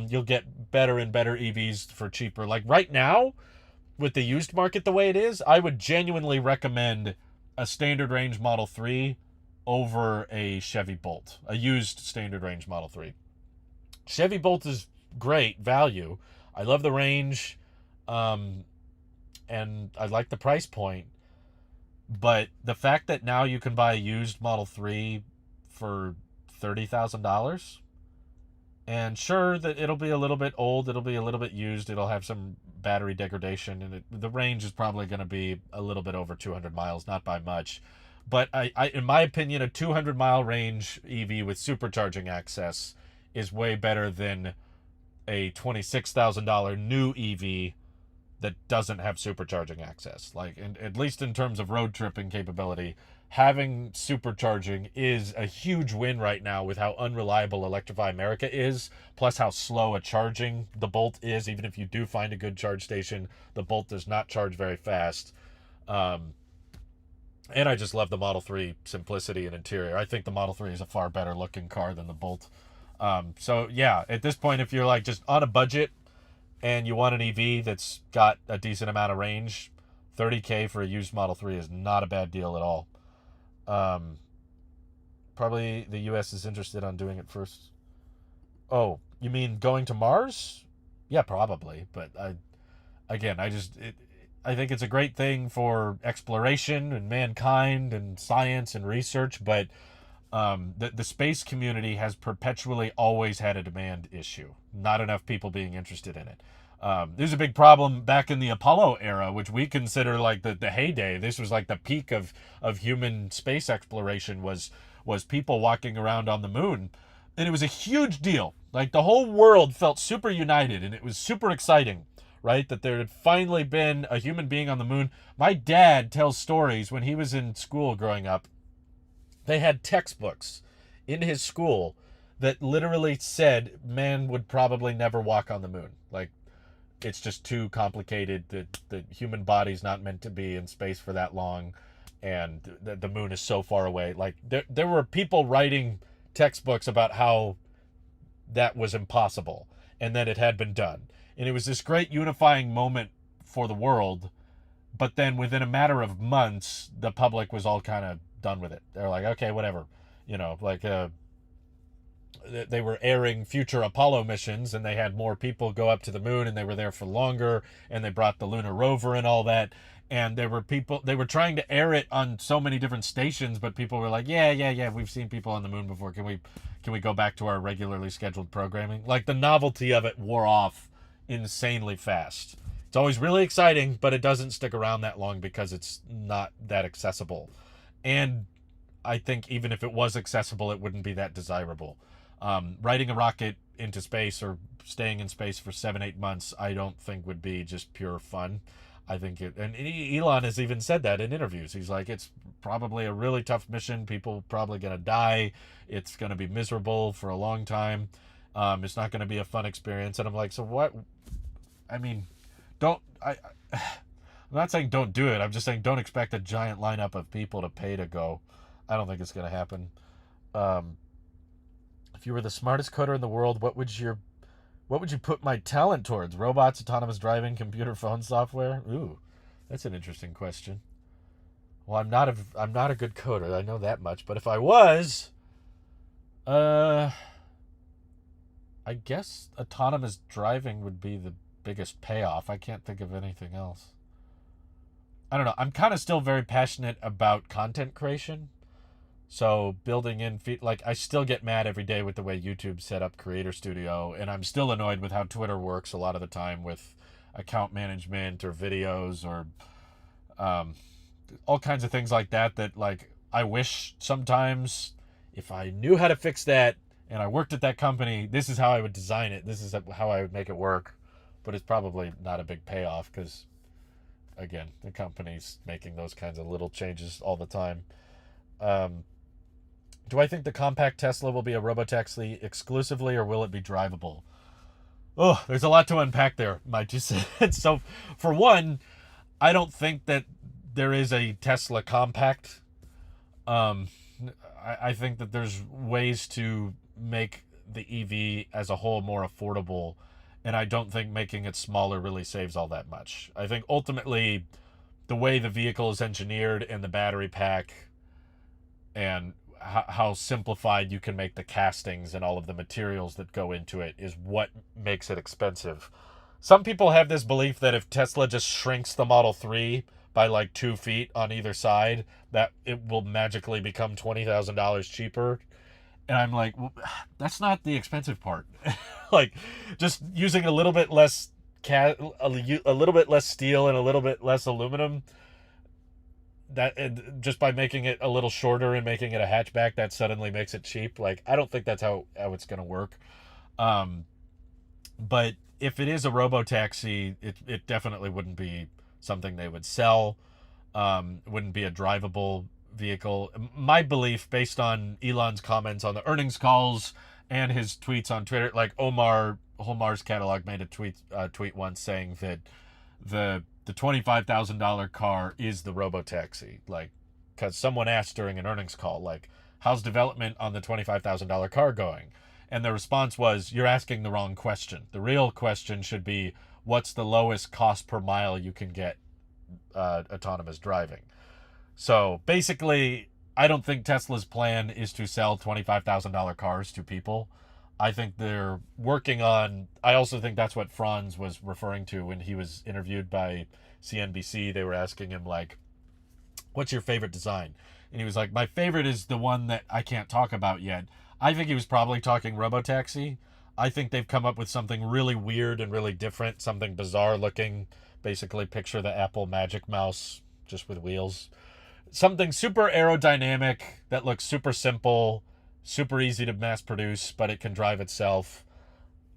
you'll get better and better EVs for cheaper. Like right now, with the used market the way it is, I would genuinely recommend a standard range Model 3 over a Chevy Bolt, a used standard range Model 3. Chevy Bolt is great value. I love the range, and I like the price point. But the fact that now you can buy a used Model 3 for $30,000, and sure that it'll be a little bit old, it'll be a little bit used, it'll have some battery degradation, and the range is probably going to be a little bit over 200 miles, not by much. But I in my opinion, a 200-mile range EV with supercharging access is way better than a $26,000 new EV that doesn't have supercharging access. Like, at least in terms of road tripping capability, having supercharging is a huge win right now with how unreliable Electrify America is, plus how slow a charging the Bolt is. Even if you do find a good charge station, the Bolt does not charge very fast. And I just love the Model 3 simplicity and interior. I think the Model 3 is a far better looking car than the Bolt. So yeah, at this point, if you're like just on a budget and you want an EV that's got a decent amount of range, $30K for a used Model 3 is not a bad deal at all. Probably the U.S. is interested on doing it first. Oh, you mean going to Mars? Yeah, probably. But I think it's a great thing for exploration and mankind and science and research, but the space community has perpetually always had a demand issue. Not enough people being interested in it. There's a big problem back in the Apollo era, which we consider like the heyday. This was like the peak of human space exploration, was people walking around on the moon. And it was a huge deal. Like the whole world felt super united, and it was super exciting, right? That there had finally been a human being on the moon. My dad tells stories when he was in school growing up. They had textbooks in his school that literally said man would probably never walk on the moon. Like, it's just too complicated. The human body's not meant to be in space for that long, and the moon is so far away. Like, there were people writing textbooks about how that was impossible and that it had been done. And it was this great unifying moment for the world. But then within a matter of months, the public was all kind of done with it. They're like, okay, whatever. They were airing future Apollo missions, and they had more people go up to the moon, and they were there for longer, and they brought the lunar rover and all that. And they were trying to air it on so many different stations, but people were like, yeah, we've seen people on the moon before. Can we go back to our regularly scheduled programming? Like, the novelty of it wore off insanely fast. It's always really exciting, but it doesn't stick around that long because it's not that accessible. And I think even if it was accessible, it wouldn't be that desirable. Riding a rocket into space or staying in space for 7-8 months, I don't think would be just pure fun. I think it, and Elon has even said that in interviews. He's like, it's probably a really tough mission. People probably going to die. It's going to be miserable for a long time. It's not going to be a fun experience. And I'm like, so what? I mean, don't, I'm not saying don't do it. I'm just saying don't expect a giant lineup of people to pay to go. I don't think it's going to happen. If you were the smartest coder in the world, what would you put my talent towards? Robots, autonomous driving, computer phone software? Ooh, that's an interesting question. Well, I'm not a good coder. I know that much. But if I was, I guess autonomous driving would be the biggest payoff. I can't think of anything else. I don't know. I'm kind of still very passionate about content creation. So building in like I still get mad every day with the way YouTube set up Creator Studio, and I'm still annoyed with how Twitter works a lot of the time with account management or videos or all kinds of things like that. That like I wish sometimes if I knew how to fix that and I worked at that company, this is how I would design it. This is how I would make it work. But it's probably not a big payoff because, again, the company's making those kinds of little changes all the time. Do I think the compact Tesla will be a robotaxi exclusively, or will it be drivable? Oh, there's a lot to unpack there, might you say. So, for one, I don't think that there is a Tesla compact. I think that there's ways to make the EV as a whole more affordable, and I don't think making it smaller really saves all that much. I think ultimately, the way the vehicle is engineered and the battery pack and how simplified you can make the castings and all of the materials that go into it is what makes it expensive. Some people have this belief that if Tesla just shrinks the Model 3 by like 2 feet on either side, that it will magically become $20,000 cheaper. And I'm like, well, that's not the expensive part. Like, just using a little bit less a little bit less steel and a little bit less aluminum, that just by making it a little shorter and making it a hatchback, that suddenly makes it cheap. Like, I don't think that's how it's going to work. But if it is a robotaxi, it definitely wouldn't be something they would sell. It wouldn't be a drivable vehicle. My belief, based on Elon's comments on the earnings calls and his tweets on Twitter, like Omar's catalog made a tweet once saying that the $25,000 car is the robotaxi. Like, because someone asked during an earnings call, like, how's development on the $25,000 car going? And the response was, you're asking the wrong question. The real question should be, what's the lowest cost per mile you can get autonomous driving? So basically, I don't think Tesla's plan is to sell $25,000 cars to people. I think they're working on, I also think that's what Franz was referring to when he was interviewed by CNBC. They were asking him, like, what's your favorite design? And he was like, my favorite is the one that I can't talk about yet. I think he was probably talking robotaxi. I think they've come up with something really weird and really different, something bizarre looking. Basically, picture the Apple Magic Mouse just with wheels. Something super aerodynamic that looks super simple, super easy to mass produce, but it can drive itself.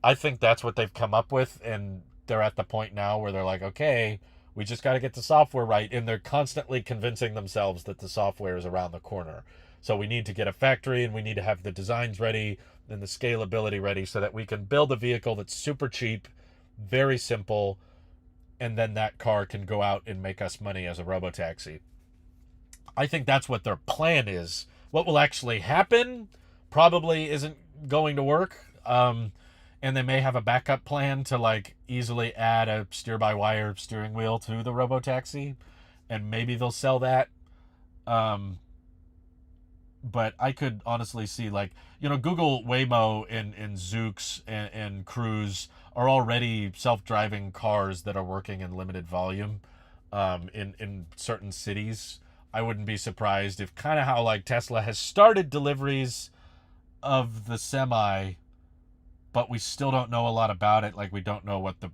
I think that's what they've come up with, and they're at the point now where they're like, okay, we just got to get the software right, and they're constantly convincing themselves that the software is around the corner. So we need to get a factory, and we need to have the designs ready and the scalability ready so that we can build a vehicle that's super cheap, very simple, and then that car can go out and make us money as a robotaxi. I think that's what their plan is. What will actually happen probably isn't going to work. And they may have a backup plan to like easily add a steer-by-wire steering wheel to the robotaxi, and maybe they'll sell that. But I could honestly see, like, Google Waymo and Zoox and Cruise are already self-driving cars that are working in limited volume in certain cities. I wouldn't be surprised if, kind of how like Tesla has started deliveries of the Semi, but we still don't know a lot about it. Like, we don't know what the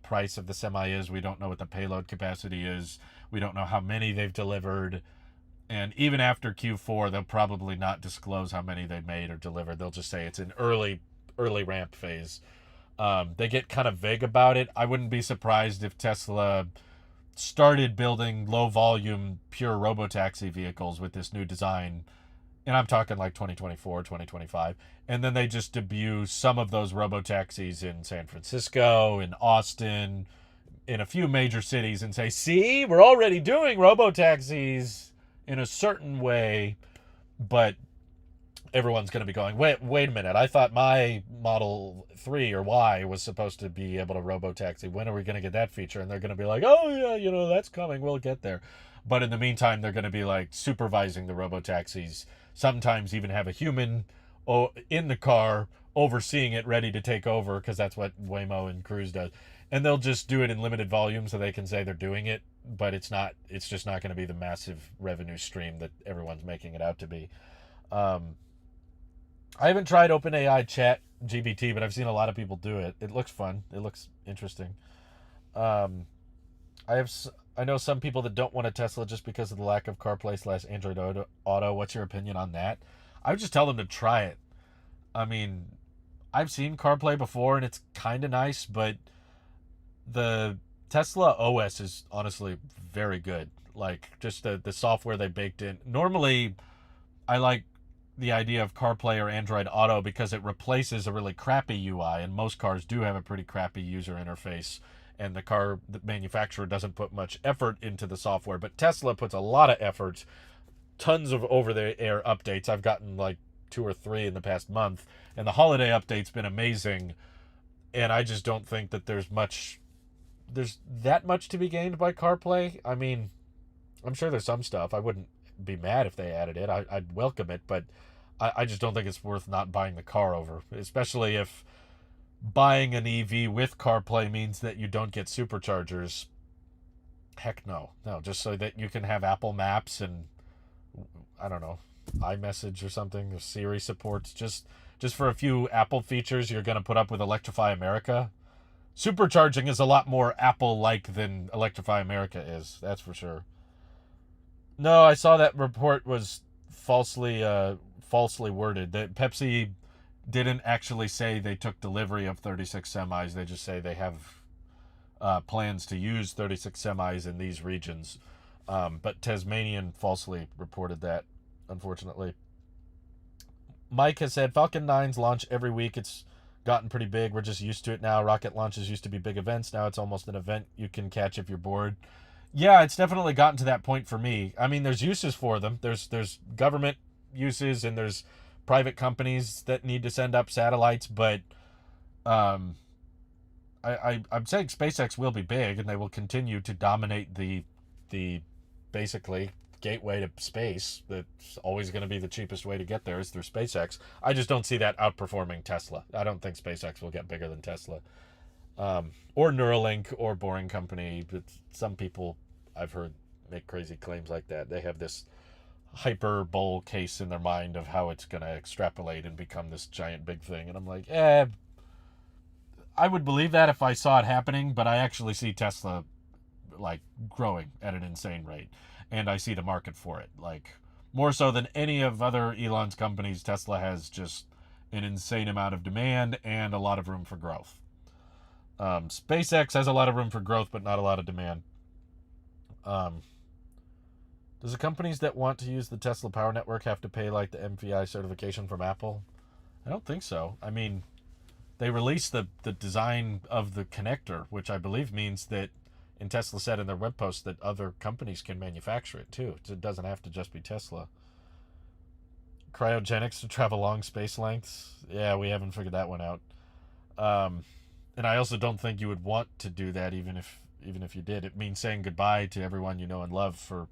price of the Semi is. We don't know what the payload capacity is. We don't know how many they've delivered. And even after Q4, they'll probably not disclose how many they made or delivered. They'll just say it's an early ramp phase. They get kind of vague about it. I wouldn't be surprised if Tesla started building low volume pure robotaxi vehicles with this new design, and I'm talking like 2024, 2025, and then they just debut some of those robotaxis in San Francisco, in Austin, in a few major cities, and say, see, we're already doing robotaxis in a certain way, but everyone's going to be going, wait a minute, I thought my Model 3 or Y was supposed to be able to robotaxi. When are we going to get that feature? And they're going to be like, oh yeah, that's coming, we'll get there. But in the meantime, they're going to be like supervising the robotaxis, sometimes even have a human in the car overseeing it, ready to take over, because that's what Waymo and Cruise does. And they'll just do it in limited volume so they can say they're doing it, but it's just not going to be the massive revenue stream that everyone's making it out to be. I haven't tried OpenAI Chat GPT, but I've seen a lot of people do it. It looks fun. It looks interesting. Um, I know some people that don't want a Tesla just because of the lack of CarPlay / Android Auto. What's your opinion on that? I would just tell them to try it. I mean, I've seen CarPlay before and it's kind of nice, but the Tesla OS is honestly very good. Like, just the software they baked in. Normally, I like the idea of CarPlay or Android Auto because it replaces a really crappy UI, and most cars do have a pretty crappy user interface, and the manufacturer doesn't put much effort into the software. But Tesla puts a lot of effort, tons of over-the-air updates. I've gotten like 2 or 3 in the past month, and the holiday update's been amazing, and I just don't think that there's that much to be gained by CarPlay. I mean, I'm sure there's some stuff. I wouldn't be mad if they added it. I'd welcome it, but I just don't think it's worth not buying the car over, especially if buying an EV with CarPlay means that you don't get superchargers. Heck no. No, just so that you can have Apple Maps and, I don't know, iMessage or something, or Siri supports. Just for a few Apple features you're going to put up with Electrify America. Supercharging is a lot more Apple-like than Electrify America is, that's for sure. No, I saw that report was falsely worded. That Pepsi didn't actually say they took delivery of 36 semis. They just say they have plans to use 36 semis in these regions. But Tasmanian falsely reported that, unfortunately. Mike has said Falcon 9s launch every week. It's gotten pretty big. We're just used to it now. Rocket launches used to be big events. Now it's almost an event you can catch if you're bored. Yeah, it's definitely gotten to that point for me. I mean, there's uses for them. There's government uses, and there's private companies that need to send up satellites, but I'm saying SpaceX will be big, and they will continue to dominate the basically gateway to space. That's always going to be the cheapest way to get there is through SpaceX. I just don't see that outperforming Tesla. I don't think SpaceX will get bigger than Tesla. Or Neuralink or Boring Company. But some people I've heard make crazy claims like that. They have this hyperbole case in their mind of how it's going to extrapolate and become this giant big thing. And I'm like, I would believe that if I saw it happening, but I actually see Tesla like growing at an insane rate. And I see the market for it. Like, more so than any of other Elon's companies, Tesla has just an insane amount of demand and a lot of room for growth. SpaceX has a lot of room for growth, but not a lot of demand. Does the companies that want to use the Tesla Power Network have to pay like the MVI certification from Apple? I don't think so. I mean, they released the design of the connector, which I believe means that, and Tesla said in their web post, that other companies can manufacture it too. It doesn't have to just be Tesla. Cryogenics to travel long space lengths. Yeah, we haven't figured that one out. And I also don't think you would want to do that, even if you did. It means saying goodbye to everyone you know and love for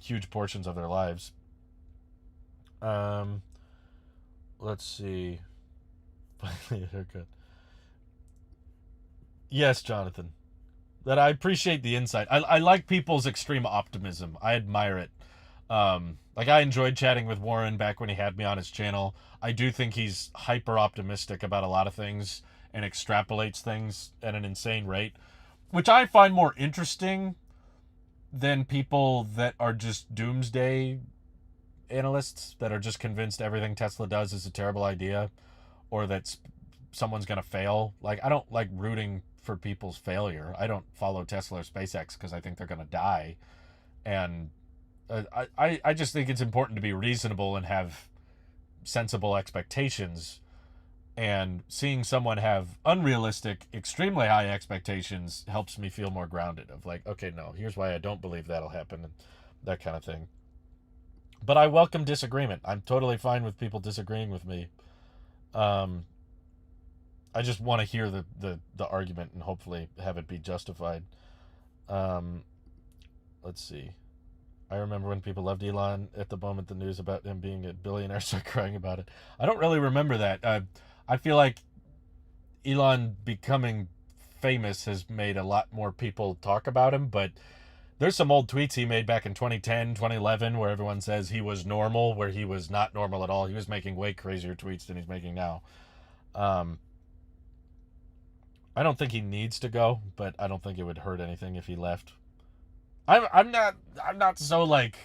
huge portions of their lives. Let's see. Haircut. Yes, Jonathan. That I appreciate the insight. I like people's extreme optimism. I admire it. Like, I enjoyed chatting with Warren back when he had me on his channel. I do think he's hyper optimistic about a lot of things and extrapolates things at an insane rate, which I find more interesting than people that are just doomsday analysts that are just convinced everything Tesla does is a terrible idea, or that someone's going to fail. Like, I don't like rooting for people's failure. I don't follow Tesla or SpaceX because I think they're going to die. And I just think it's important to be reasonable and have sensible expectations. And seeing someone have unrealistic, extremely high expectations helps me feel more grounded. Of like, okay, no, here's why I don't believe that'll happen, and that kind of thing. But I welcome disagreement. I'm totally fine with people disagreeing with me. Um, I just want to hear the argument and hopefully have it be justified. Um, let's see. I remember when people loved Elon. At the moment the news about him being a billionaire started crying about it. I don't really remember that. I feel like Elon becoming famous has made a lot more people talk about him, but there's some old tweets he made back in 2010, 2011, where everyone says he was normal, where he was not normal at all. He was making way crazier tweets than he's making now. Um, I don't think he needs to go, but I don't think it would hurt anything if he left. I'm not so like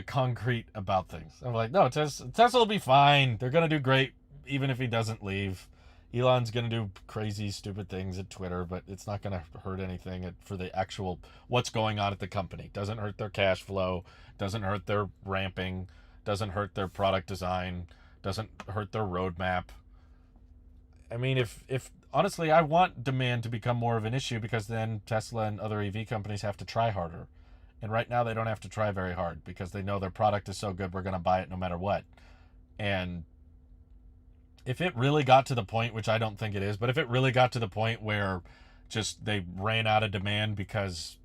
concrete about things. I'm like, no, Tesla will be fine. They're gonna do great even if he doesn't leave. Elon's gonna do crazy, stupid things at Twitter, but it's not gonna hurt anything for the actual what's going on at the company. Doesn't hurt their cash flow. Doesn't hurt their ramping. Doesn't hurt their product design. Doesn't hurt their roadmap. I mean, if honestly, I want demand to become more of an issue because then Tesla and other EV companies have to try harder. And right now they don't have to try very hard because they know their product is so good we're going to buy it no matter what. And if it really got to the point, which I don't think it is, but if it really got to the point where just they ran out of demand because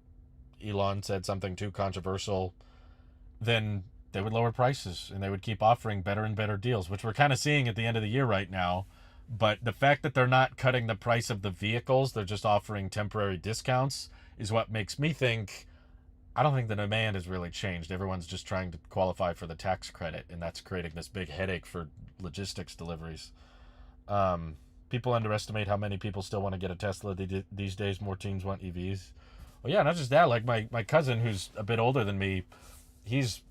Elon said something too controversial, then they would lower prices and they would keep offering better and better deals, which we're kind of seeing at the end of the year right now. But the fact that they're not cutting the price of the vehicles, they're just offering temporary discounts, is what makes me think I don't think the demand has really changed. Everyone's just trying to qualify for the tax credit, and that's creating this big headache for logistics deliveries. People underestimate how many people still want to get a Tesla these days. More teens want EVs. Well, yeah, not just that. Like my cousin, who's a bit older than me, he's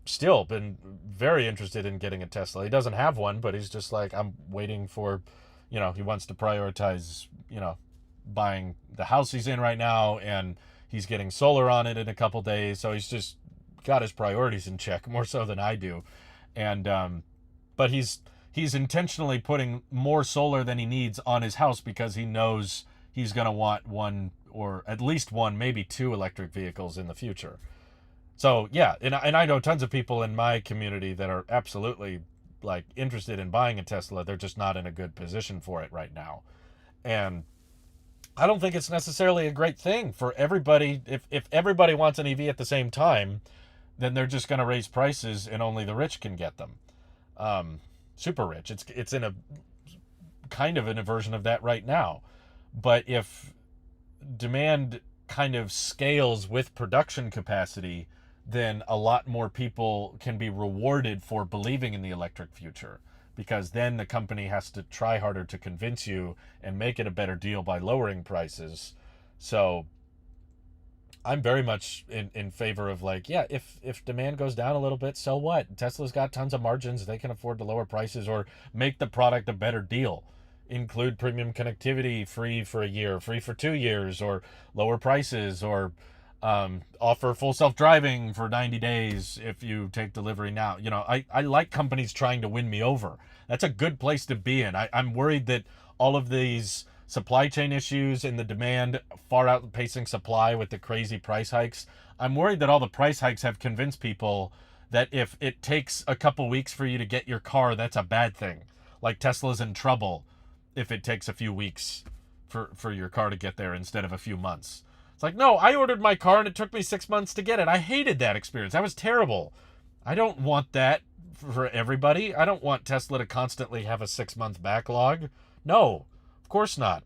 still been very interested in getting a Tesla. He doesn't have one, but he's just like, I'm waiting for, he wants to prioritize, buying the house he's in right now, and he's getting solar on it in a couple days. So he's just got his priorities in check more so than I do. And, but he's intentionally putting more solar than he needs on his house because he knows he's going to want one or at least one, maybe two electric vehicles in the future. So yeah, and I know tons of people in my community that are absolutely like interested in buying a Tesla. They're just not in a good position for it right now. And I don't think it's necessarily a great thing for everybody. If everybody wants an EV at the same time, then they're just going to raise prices and only the rich can get them. Super rich. It's in a kind of in a version of that right now. But if demand kind of scales with production capacity, then a lot more people can be rewarded for believing in the electric future, because then the company has to try harder to convince you and make it a better deal by lowering prices. So I'm very much in favor of like, yeah, if demand goes down a little bit, so what? Tesla's got tons of margins. They can afford to lower prices or make the product a better deal. Include premium connectivity, free for a year, free for 2 years, or lower prices, or offer full self-driving for 90 days if you take delivery now. I like companies trying to win me over. That's a good place to be in. I'm worried that all of these supply chain issues and the demand far outpacing supply with the crazy price hikes, I'm worried that all the price hikes have convinced people that if it takes a couple weeks for you to get your car, that's a bad thing. Like Tesla's in trouble if it takes a few weeks for your car to get there instead of a few months. It's like, no, I ordered my car and it took me 6 months to get it. I hated that experience. That was terrible. I don't want that for everybody. I don't want Tesla to constantly have a 6-month backlog. No, of course not.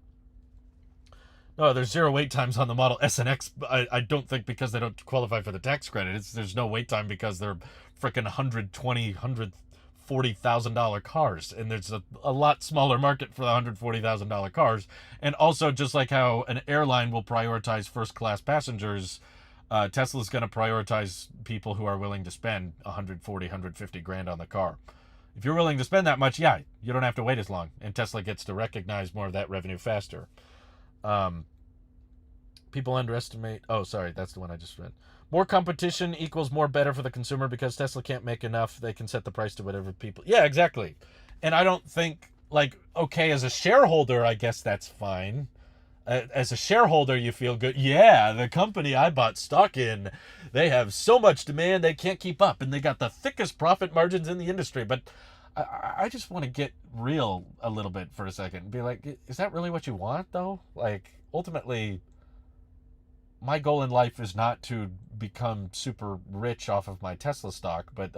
No, there's 0 wait times on the Model S and X. I don't think because they don't qualify for the tax credit. There's no wait time because they're freaking $140,000 cars, and there's a lot smaller market for the $140,000 cars. And also, just like how an airline will prioritize first class passengers, Tesla's going to prioritize people who are willing to spend 140, 150 grand on the car. If you're willing to spend that much, yeah, you don't have to wait as long, and Tesla gets to recognize more of that revenue faster. People underestimate. Oh, sorry, that's the one I just read. More competition equals more better for the consumer because Tesla can't make enough. They can set the price to whatever people. Yeah, exactly. And I don't think, like, okay, as a shareholder, I guess that's fine. As a shareholder, you feel good. Yeah, the company I bought stock in, they have so much demand they can't keep up, and they got the thickest profit margins in the industry. But I just want to get real a little bit for a second and be like, is that really what you want, though? Like, ultimately, my goal in life is not to become super rich off of my Tesla stock, but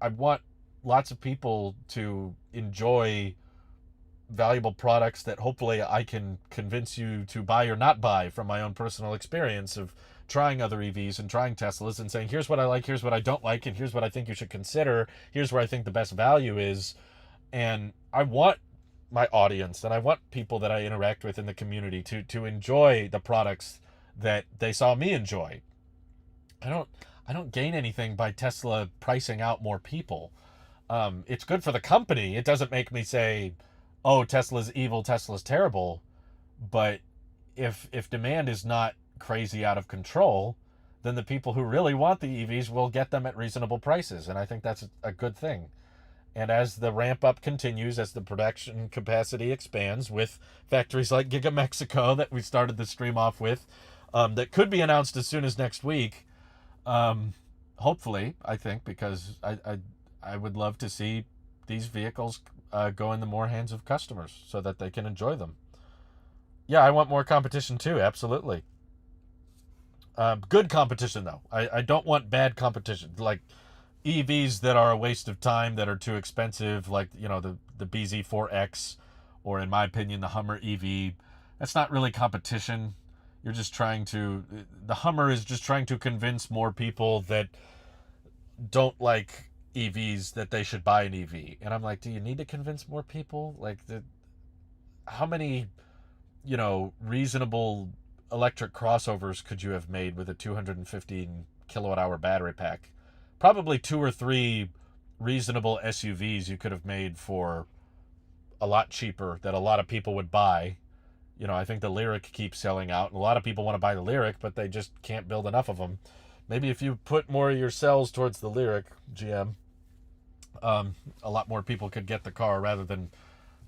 I want lots of people to enjoy valuable products that hopefully I can convince you to buy or not buy from my own personal experience of trying other EVs and trying Teslas and saying, here's what I like, here's what I don't like, and here's what I think you should consider. Here's where I think the best value is. And I want my audience and I want people that I interact with in the community to enjoy the products that they saw me enjoy. I don't gain anything by Tesla pricing out more people. It's good for the company. It doesn't make me say, oh, Tesla's evil, Tesla's terrible. But if demand is not crazy out of control, then the people who really want the EVs will get them at reasonable prices. And I think that's a good thing. And as the ramp up continues, as the production capacity expands with factories like GigaMexico that we started the stream off with, that could be announced as soon as next week, hopefully, I think, because I would love to see these vehicles go in the more hands of customers so that they can enjoy them. Yeah, I want more competition too, absolutely. Good competition, though. I don't want bad competition, like EVs that are a waste of time, that are too expensive, like, the BZ4X, or in my opinion, the Hummer EV. That's not really competition. You're just the Hummer is just trying to convince more people that don't like EVs that they should buy an EV. And I'm like, do you need to convince more people? Like, how many, reasonable electric crossovers could you have made with a 215 kilowatt hour battery pack? Probably 2 or 3 reasonable SUVs you could have made for a lot cheaper that a lot of people would buy. I think the Lyriq keeps selling out, and a lot of people want to buy the Lyriq, but they just can't build enough of them. Maybe if you put more of your cells towards the Lyriq, GM, a lot more people could get the car rather than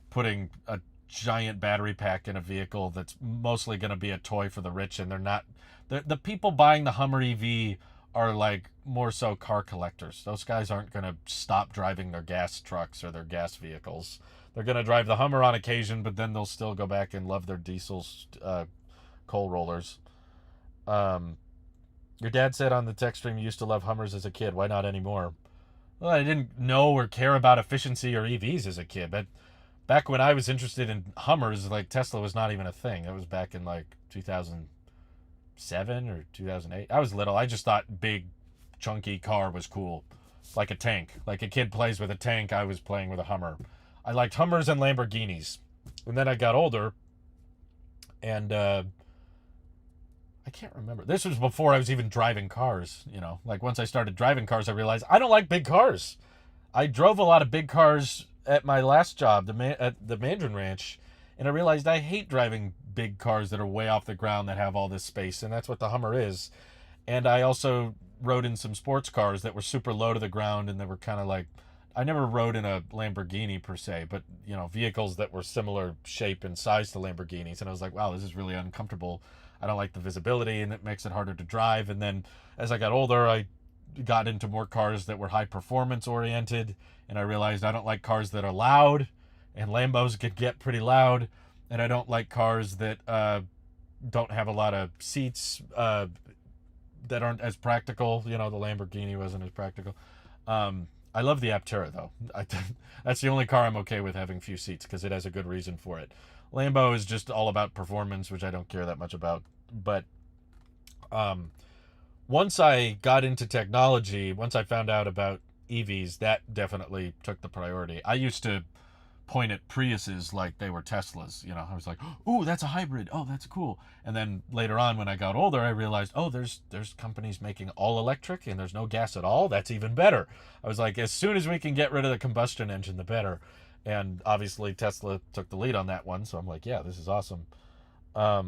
putting a giant battery pack in a vehicle that's mostly going to be a toy for the rich. And they're not, the people buying the Hummer EV are like more so car collectors. Those guys aren't going to stop driving their gas trucks or their gas vehicles. They're going to drive the Hummer on occasion, but then they'll still go back and love their diesel coal rollers. Your dad said on the text stream you used to love Hummers as a kid. Why not anymore? Well, I didn't know or care about efficiency or EVs as a kid, but back when I was interested in Hummers, like, Tesla was not even a thing. It was back in like 2007 or 2008. I was little. I just thought big, chunky car was cool, like a tank. Like a kid plays with a tank, I was playing with a Hummer. I liked Hummers and Lamborghinis. And then I got older, and I can't remember. This was before I was even driving cars, Like, once I started driving cars, I realized I don't like big cars. I drove a lot of big cars at my last job, at the Mandarin Ranch, and I realized I hate driving big cars that are way off the ground that have all this space, and that's what the Hummer is. And I also rode in some sports cars that were super low to the ground, and they were kind of like, I never rode in a Lamborghini per se, but, vehicles that were similar shape and size to Lamborghinis, and I was like, wow, this is really uncomfortable. I don't like the visibility, and it makes it harder to drive. And then as I got older, I got into more cars that were high performance oriented, and I realized I don't like cars that are loud, and Lambos can get pretty loud, and I don't like cars that don't have a lot of seats that aren't as practical. The Lamborghini wasn't as practical. I love the Aptera, though. That's the only car I'm okay with having few seats, because it has a good reason for it. Lambo is just all about performance, which I don't care that much about. But once I got into technology, once I found out about EVs, that definitely took the priority. I used to point at Priuses like they were Teslas. You know, I was like, "Ooh, that's a hybrid. Oh, that's cool." And then later on, when I got older, I realized, oh, there's companies making all electric and there's no gas at all. That's even better. I was like, as soon as we can get rid of the combustion engine, the better. And obviously, Tesla took the lead on that one. So I'm like, yeah, this is awesome. I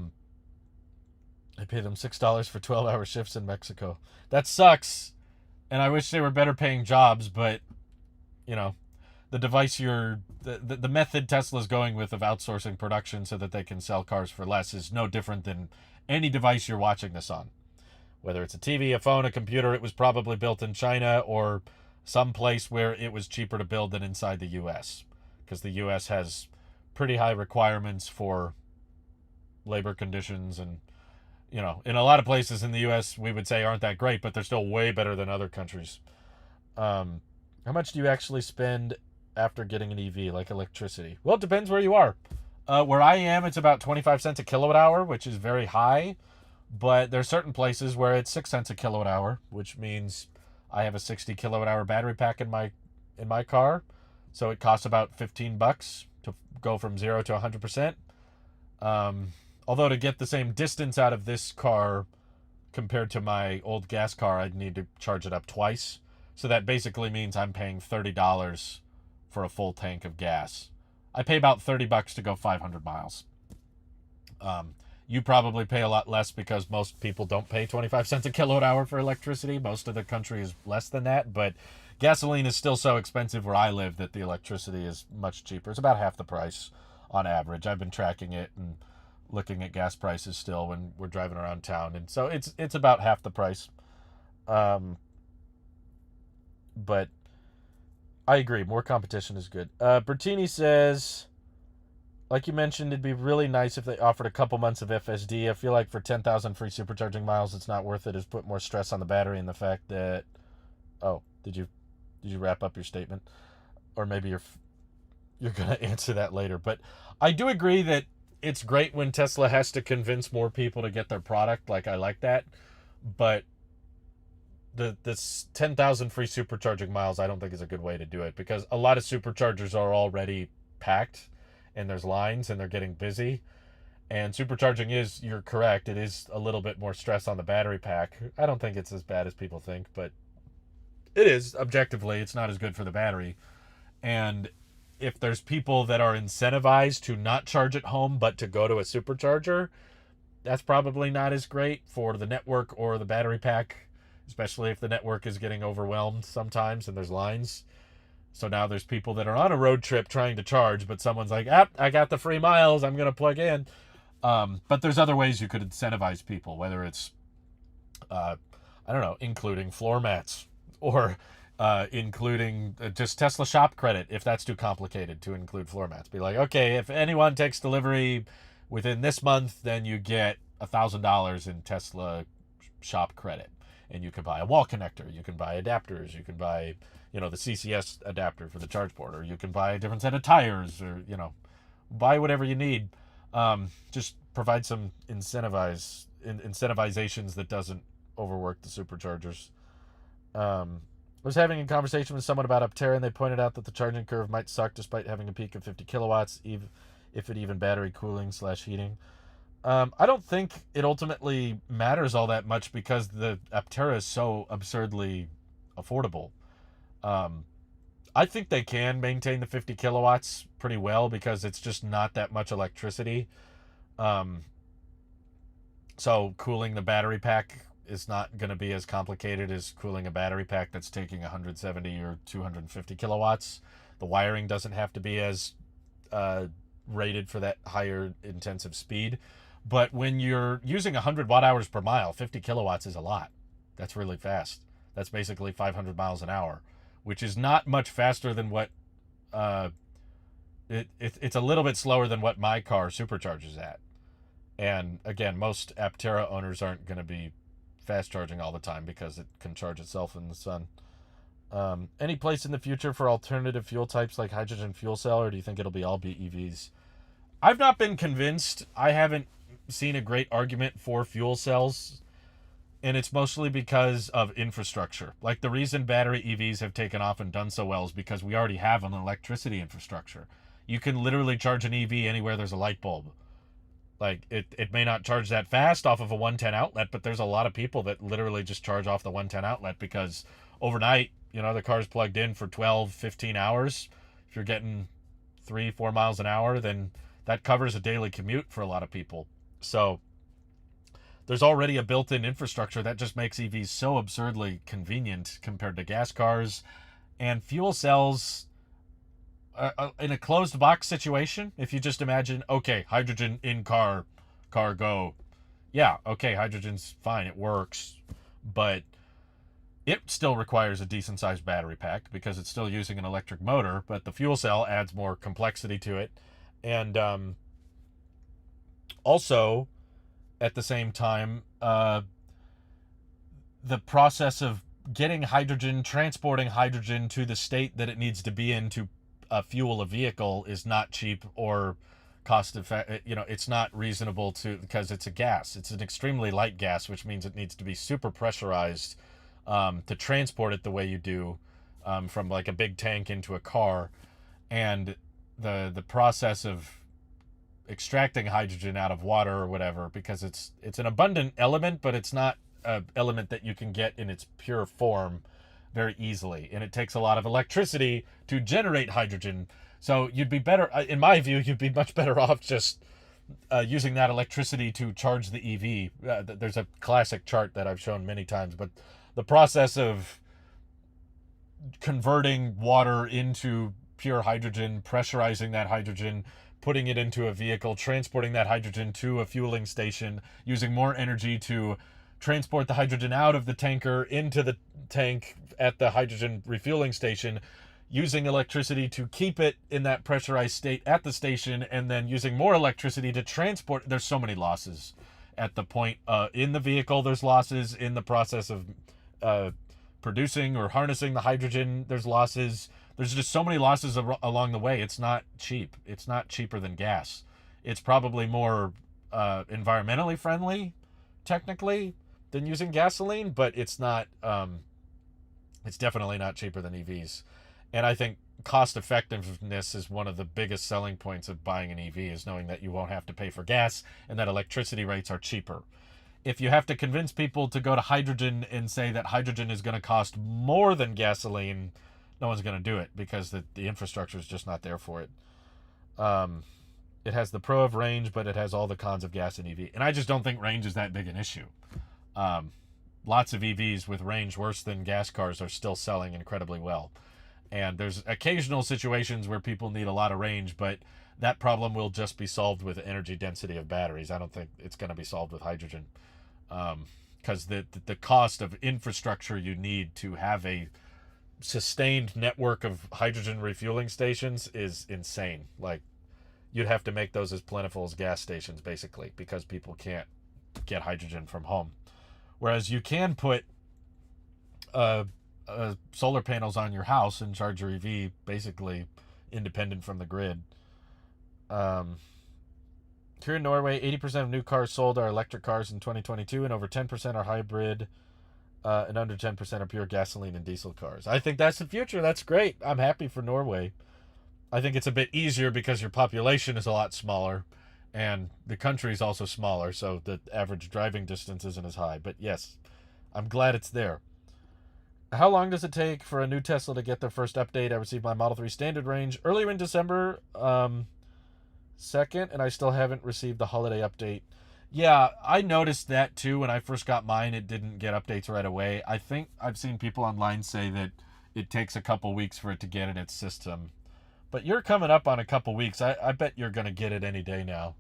pay them $6 for 12-hour shifts in Mexico. That sucks. And I wish they were better paying jobs, but you know, the device the method Tesla's going with of outsourcing production so that they can sell cars for less is no different than any device you're watching this on. Whether it's a TV, a phone, a computer, it was probably built in China or some place where it was cheaper to build than inside the US, because the US has pretty high requirements for labor conditions, and you know, in a lot of places in the US we would say aren't that great, but they're still way better than other countries. How much do you actually spend after getting an EV, like electricity? Well, it depends where you are. Where I am, it's about 25 cents a kilowatt hour, which is very high. But there are certain places where it's 6 cents a kilowatt hour, which means I have a 60 kilowatt hour battery pack in my car. So it costs about $15 to go from 0 to 100%. Although to get the same distance out of this car compared to my old gas car, I'd need to charge it up twice. So that basically means I'm paying $30 for a full tank of gas. I pay about $30 to go 500 miles. You probably pay a lot less because most people don't pay 25 cents a kilowatt hour for electricity. Most of the country is less than that, but gasoline is still so expensive where I live that the electricity is much cheaper. It's about half the price on average. I've been tracking it and looking at gas prices still when we're driving around town, and so it's about half the price. But I agree, more competition is good. Bertini says, like you mentioned, it'd be really nice if they offered a couple months of FSD. I feel like for 10,000 free supercharging miles, it's not worth it. It's put more stress on the battery, and the fact that... Oh, did you wrap up your statement? Or maybe you're going to answer that later. But I do agree that it's great when Tesla has to convince more people to get their product. Like, I like that. But this 10,000 free supercharging miles, I don't think is a good way to do it, because a lot of superchargers are already packed and there's lines and they're getting busy. And supercharging is, you're correct, it is a little bit more stress on the battery pack. I don't think it's as bad as people think, but it is. Objectively, it's not as good for the battery. And if there's people that are incentivized to not charge at home but to go to a supercharger, that's probably not as great for the network or the battery pack, especially if the network is getting overwhelmed sometimes and there's lines. So now there's people that are on a road trip trying to charge, but someone's like, I got the free miles, I'm going to plug in. But there's other ways you could incentivize people, whether it's, I don't know, including floor mats, or including just Tesla shop credit, if that's too complicated to include floor mats. Be like, okay, if anyone takes delivery within this month, then you get $1,000 in Tesla shop credit. And you can buy a wall connector, you can buy adapters, you can buy, the CCS adapter for the charge port, or you can buy a different set of tires, or, buy whatever you need. Just provide some incentivizations that doesn't overwork the superchargers. I was having a conversation with someone about Aptera, and they pointed out that the charging curve might suck despite having a peak of 50 kilowatts, if it even battery cooling / heating. I don't think it ultimately matters all that much because the Aptera is so absurdly affordable. I think they can maintain the 50 kilowatts pretty well because it's just not that much electricity. So cooling the battery pack is not going to be as complicated as cooling a battery pack that's taking 170 or 250 kilowatts. The wiring doesn't have to be as rated for that higher intensive speed. But when you're using 100 watt hours per mile, 50 kilowatts is a lot. That's really fast. That's basically 500 miles an hour, which is not much faster than what it's a little bit slower than what my car supercharges at. And again, most Aptera owners aren't going to be fast charging all the time because it can charge itself in the sun. Any place in the future for alternative fuel types like hydrogen fuel cell, or do you think it'll be all BEVs? I've not been convinced. I haven't seen a great argument for fuel cells, and it's mostly because of infrastructure. Like, the reason battery EVs have taken off and done so well is because we already have an electricity infrastructure. You can literally charge an EV anywhere there's a light bulb. Like, it may not charge that fast off of a 110 outlet, but there's a lot of people that literally just charge off the 110 outlet because overnight, the car's plugged in for 12, 15 hours. If you're getting 3, 4 miles an hour, then that covers a daily commute for a lot of people. So there's already a built-in infrastructure that just makes EVs so absurdly convenient compared to gas cars. And fuel cells, in a closed box situation, if you just imagine, okay, hydrogen in car go. Yeah, okay, hydrogen's fine, it works. But it still requires a decent sized battery pack because it's still using an electric motor, but the fuel cell adds more complexity to it. And also, at the same time, the process of getting hydrogen, transporting hydrogen to the state that it needs to be in to fuel a vehicle is not cheap or cost effective. It's not reasonable because it's a gas. It's an extremely light gas, which means it needs to be super pressurized to transport it the way you do from like a big tank into a car. And the process of extracting hydrogen out of water or whatever, because it's an abundant element, but it's not an element that you can get in its pure form very easily, and it takes a lot of electricity to generate hydrogen. So you'd be better, in my view, you'd be much better off just using that electricity to charge the EV. There's a classic chart that I've shown many times, but the process of converting water into pure hydrogen, pressurizing that hydrogen, putting it into a vehicle, transporting that hydrogen to a fueling station, using more energy to transport the hydrogen out of the tanker into the tank at the hydrogen refueling station, using electricity to keep it in that pressurized state at the station, and then using more electricity to transport. There's so many losses at the point in the vehicle. There's losses in the process of producing or harnessing the hydrogen. There's losses. There's just so many losses along the way. It's not cheap. It's not cheaper than gas. It's probably more environmentally friendly, technically, than using gasoline, but it's not. It's definitely not cheaper than EVs. And I think cost effectiveness is one of the biggest selling points of buying an EV, is knowing that you won't have to pay for gas and that electricity rates are cheaper. If you have to convince people to go to hydrogen and say that hydrogen is going to cost more than gasoline, no one's going to do it because the infrastructure is just not there for it. It has the pro of range, but it has all the cons of gas and EV. And I just don't think range is that big an issue. Lots of EVs with range worse than gas cars are still selling incredibly well. And there's occasional situations where people need a lot of range, but that problem will just be solved with energy density of batteries. I don't think it's going to be solved with hydrogen. Because the cost of infrastructure you need to have a sustained network of hydrogen refueling stations is insane. Like, you'd have to make those as plentiful as gas stations, basically, because people can't get hydrogen from home. Whereas you can put solar panels on your house and charge your EV basically independent from the grid. Here in Norway, 80% of new cars sold are electric cars in 2022, and over 10% are hybrid, and under 10% are pure gasoline and diesel cars. I think that's the future. That's great. I'm happy for Norway. I think it's a bit easier because your population is a lot smaller, and the country is also smaller, so the average driving distance isn't as high. But yes, I'm glad it's there. How long does it take for a new Tesla to get their first update? I received my Model 3 standard range earlier in December 2nd, and I still haven't received the holiday update. Yeah, I noticed that too. When I first got mine, it didn't get updates right away. I think I've seen people online say that it takes a couple weeks for it to get in its system. But you're coming up on a couple weeks. I bet you're going to get it any day now.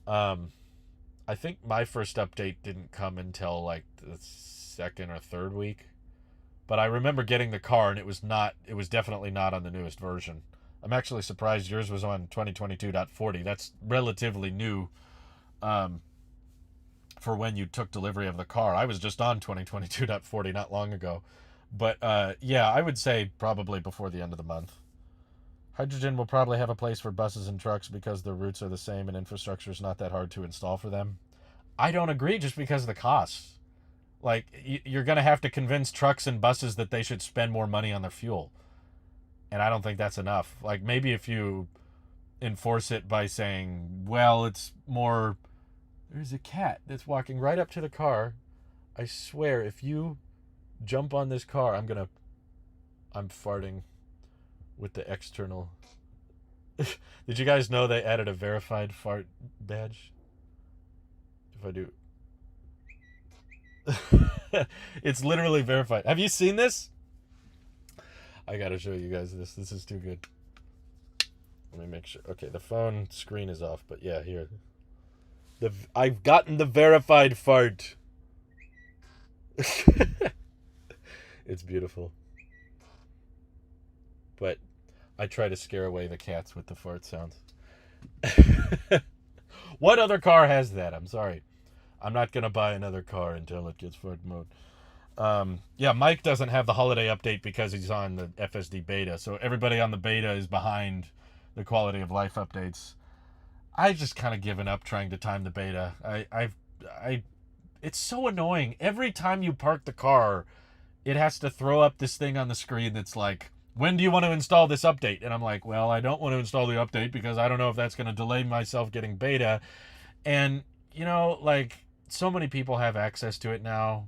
I think my first update didn't come until like the second or third week. But I remember getting the car, and it was definitely not on the newest version. I'm actually surprised yours was on 2022.40. That's relatively new for when you took delivery of the car. I was just on 2022.40 not long ago. But yeah, I would say probably before the end of the month. Hydrogen will probably have a place for buses and trucks because the routes are the same and infrastructure is not that hard to install for them. I don't agree, just because of the costs. Like, you're going to have to convince trucks and buses that they should spend more money on their fuel. And I don't think that's enough. Like, maybe if you enforce it by saying, well, it's more. There's a cat that's walking right up to the car. I swear, if you jump on this car, I'm farting with the external. Did you guys know they added a verified fart badge? If I do. It's literally verified. Have you seen this? I gotta show you guys this. This is too good. Let me make sure. Okay, the phone screen is off, but yeah, here. I've gotten the verified fart. It's beautiful. But I try to scare away the cats with the fart sounds. What other car has that? I'm sorry. I'm not going to buy another car until it gets fart mode. Yeah, Mike doesn't have the holiday update because he's on the FSD beta. So everybody on the beta is behind the quality of life updates. I just kind of given up trying to time the beta. It's so annoying. Every time you park the car, it has to throw up this thing on the screen that's like, when do you want to install this update? And I'm like, well, I don't want to install the update because I don't know if that's going to delay myself getting beta. And, like, so many people have access to it now.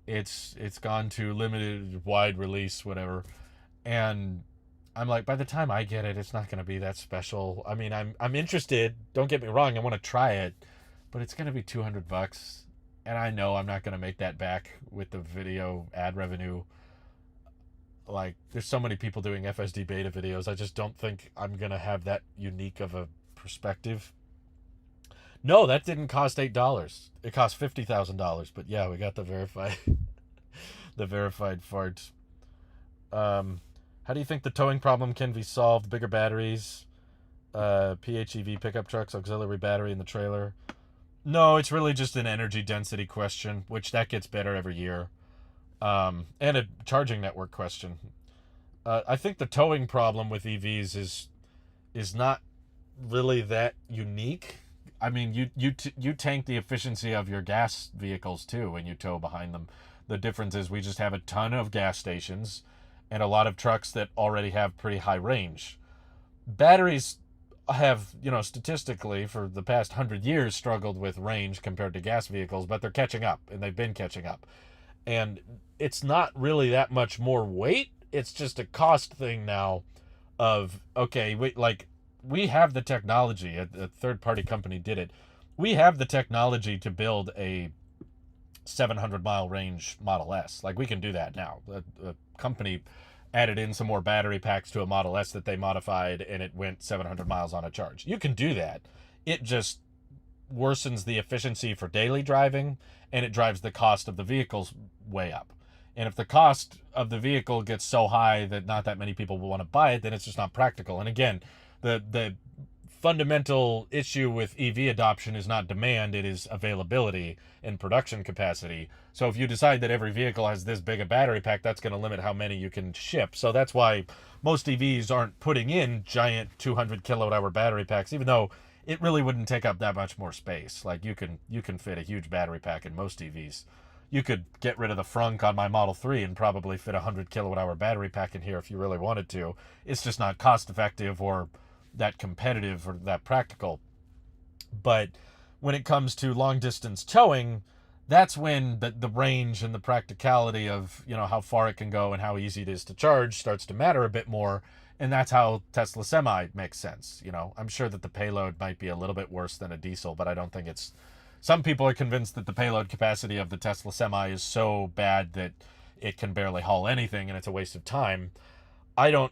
It's gone to limited, wide release, whatever. And I'm like, by the time I get it, it's not going to be that special. I mean, I'm interested. Don't get me wrong. I want to try it. But it's going to be $200. And I know I'm not going to make that back with the video ad revenue. Like, there's so many people doing FSD beta videos. I just don't think I'm going to have that unique of a perspective. No, that didn't cost $8. It cost $50,000. But yeah, we got the verified, the verified fart. How do you think the towing problem can be solved? Bigger batteries, PHEV pickup trucks, auxiliary battery in the trailer. No, it's really just an energy density question, which that gets better every year. And a charging network question. I think the towing problem with EVs is not really that unique. I mean, you tank the efficiency of your gas vehicles too when you tow behind them. The difference is we just have a ton of gas stations and a lot of trucks that already have pretty high range. Batteries have, statistically for the past 100 years struggled with range compared to gas vehicles, but they're catching up, and they've been catching up. And it's not really that much more weight. It's just a cost thing now of, okay, we have the technology. A third-party company did it. We have the technology to build a 700-mile range Model S. Like, we can do that now. A company added in some more battery packs to a Model S that they modified, and it went 700 miles on a charge. You can do that. It just worsens the efficiency for daily driving, and it drives the cost of the vehicles way up. And if the cost of the vehicle gets so high that not that many people will want to buy it, then it's just not practical. And again, the fundamental issue with EV adoption is not demand, it is availability and production capacity. So if you decide that every vehicle has this big a battery pack, that's going to limit how many you can ship. So that's why most EVs aren't putting in giant 200 kilowatt hour battery packs, even though it really wouldn't take up that much more space. Like, you can fit a huge battery pack in most EVs. You could get rid of the frunk on my Model 3 and probably fit a 100 kilowatt hour battery pack in here if you really wanted to. It's just not cost effective or that competitive or that practical. But when it comes to long distance towing, that's when the range and the practicality of, how far it can go and how easy it is to charge starts to matter a bit more. And that's how Tesla Semi makes sense. I'm sure that the payload might be a little bit worse than a diesel, but I don't think it's. Some people are convinced that the payload capacity of the Tesla Semi is so bad that it can barely haul anything and it's a waste of time. I don't.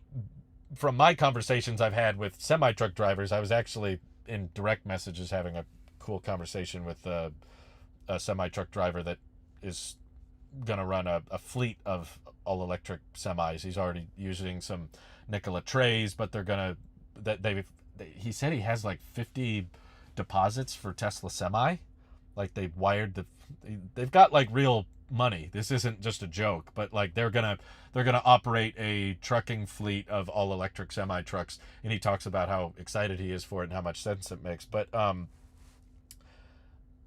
From my conversations I've had with semi-truck drivers, I was actually in direct messages having a cool conversation with a semi-truck driver that is going to run a fleet of all-electric semis. He's already using some Nikola trays, but they're going to... He said he has like 50 deposits for Tesla Semi. Like, they've got like real money. This isn't just a joke, but like they're gonna operate a trucking fleet of all electric semi trucks, and he talks about how excited he is for it and how much sense it makes. But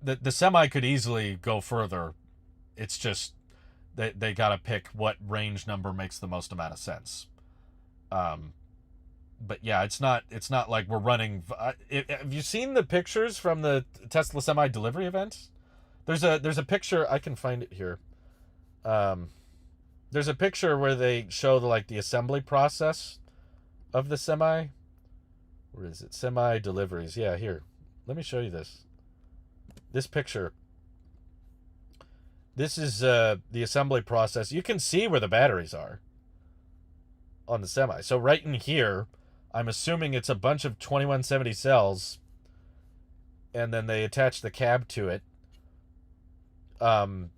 the semi could easily go further. It's just they gotta pick what range number makes the most amount of sense. But yeah, it's not like we're running. Have you seen the pictures from the Tesla Semi delivery events? There's a picture, I can find it here. Um, there's a picture where they show the assembly process of the Semi. Where is it? Semi deliveries. Yeah, here. Let me show you this. This picture. This is the assembly process. You can see where the batteries are on the Semi. So right in here, I'm assuming it's a bunch of 2170 cells, and then they attach the cab to it. Um,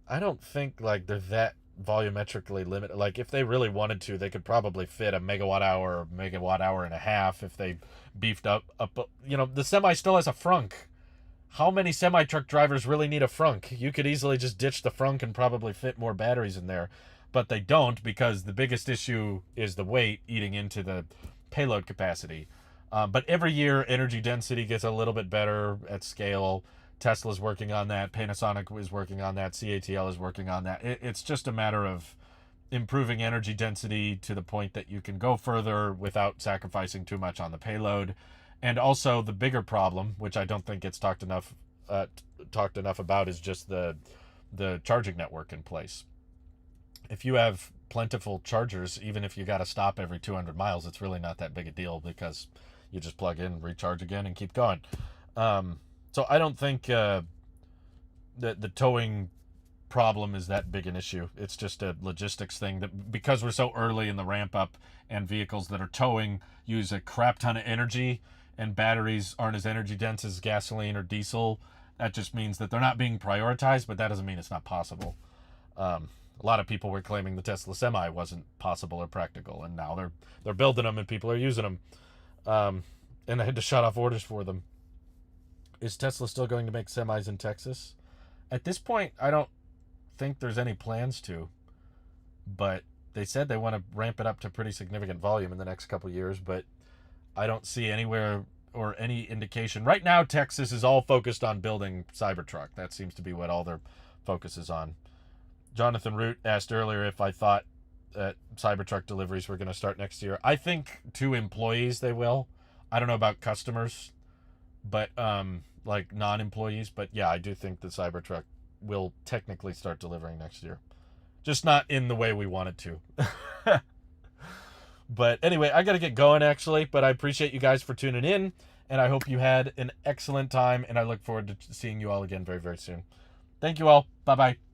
I don't think like they're that volumetrically limited. Like if they really wanted to, they could probably fit a megawatt hour or megawatt hour and a half if they beefed up. The Semi still has a frunk. How many semi truck drivers really need a frunk? You could easily just ditch the frunk and probably fit more batteries in there, but they don't because the biggest issue is the weight eating into the payload capacity. But every year, energy density gets a little bit better at scale. Tesla's working on that. Panasonic is working on that. CATL is working on that. It's just a matter of improving energy density to the point that you can go further without sacrificing too much on the payload. And also the bigger problem, which I don't think gets talked enough about, is just the charging network in place. If you have plentiful chargers, even if you got to stop every 200 miles, it's really not that big a deal because you just plug in, recharge again, and keep going. So I don't think the towing problem is that big an issue. It's just a logistics thing that because we're so early in the ramp up and vehicles that are towing use a crap ton of energy and batteries aren't as energy dense as gasoline or diesel, that just means that they're not being prioritized, but that doesn't mean it's not possible. A lot of people were claiming the Tesla Semi wasn't possible or practical, and now they're building them and people are using them. And I had to shut off orders for them. Is Tesla still going to make semis in Texas? At this point, I don't think there's any plans to, but they said they want to ramp it up to pretty significant volume in the next couple years, but I don't see anywhere or any indication. Right now, Texas is all focused on building Cybertruck. That seems to be what all their focus is on. Jonathan Root asked earlier if I thought that Cybertruck deliveries were going to start next year. I think to employees they will. I don't know about customers, but like non-employees. But yeah, I do think the Cybertruck will technically start delivering next year. Just not in the way we want it to. But anyway, I got to get going actually, but I appreciate you guys for tuning in, and I hope you had an excellent time, and I look forward to seeing you all again very, very soon. Thank you all. Bye-bye.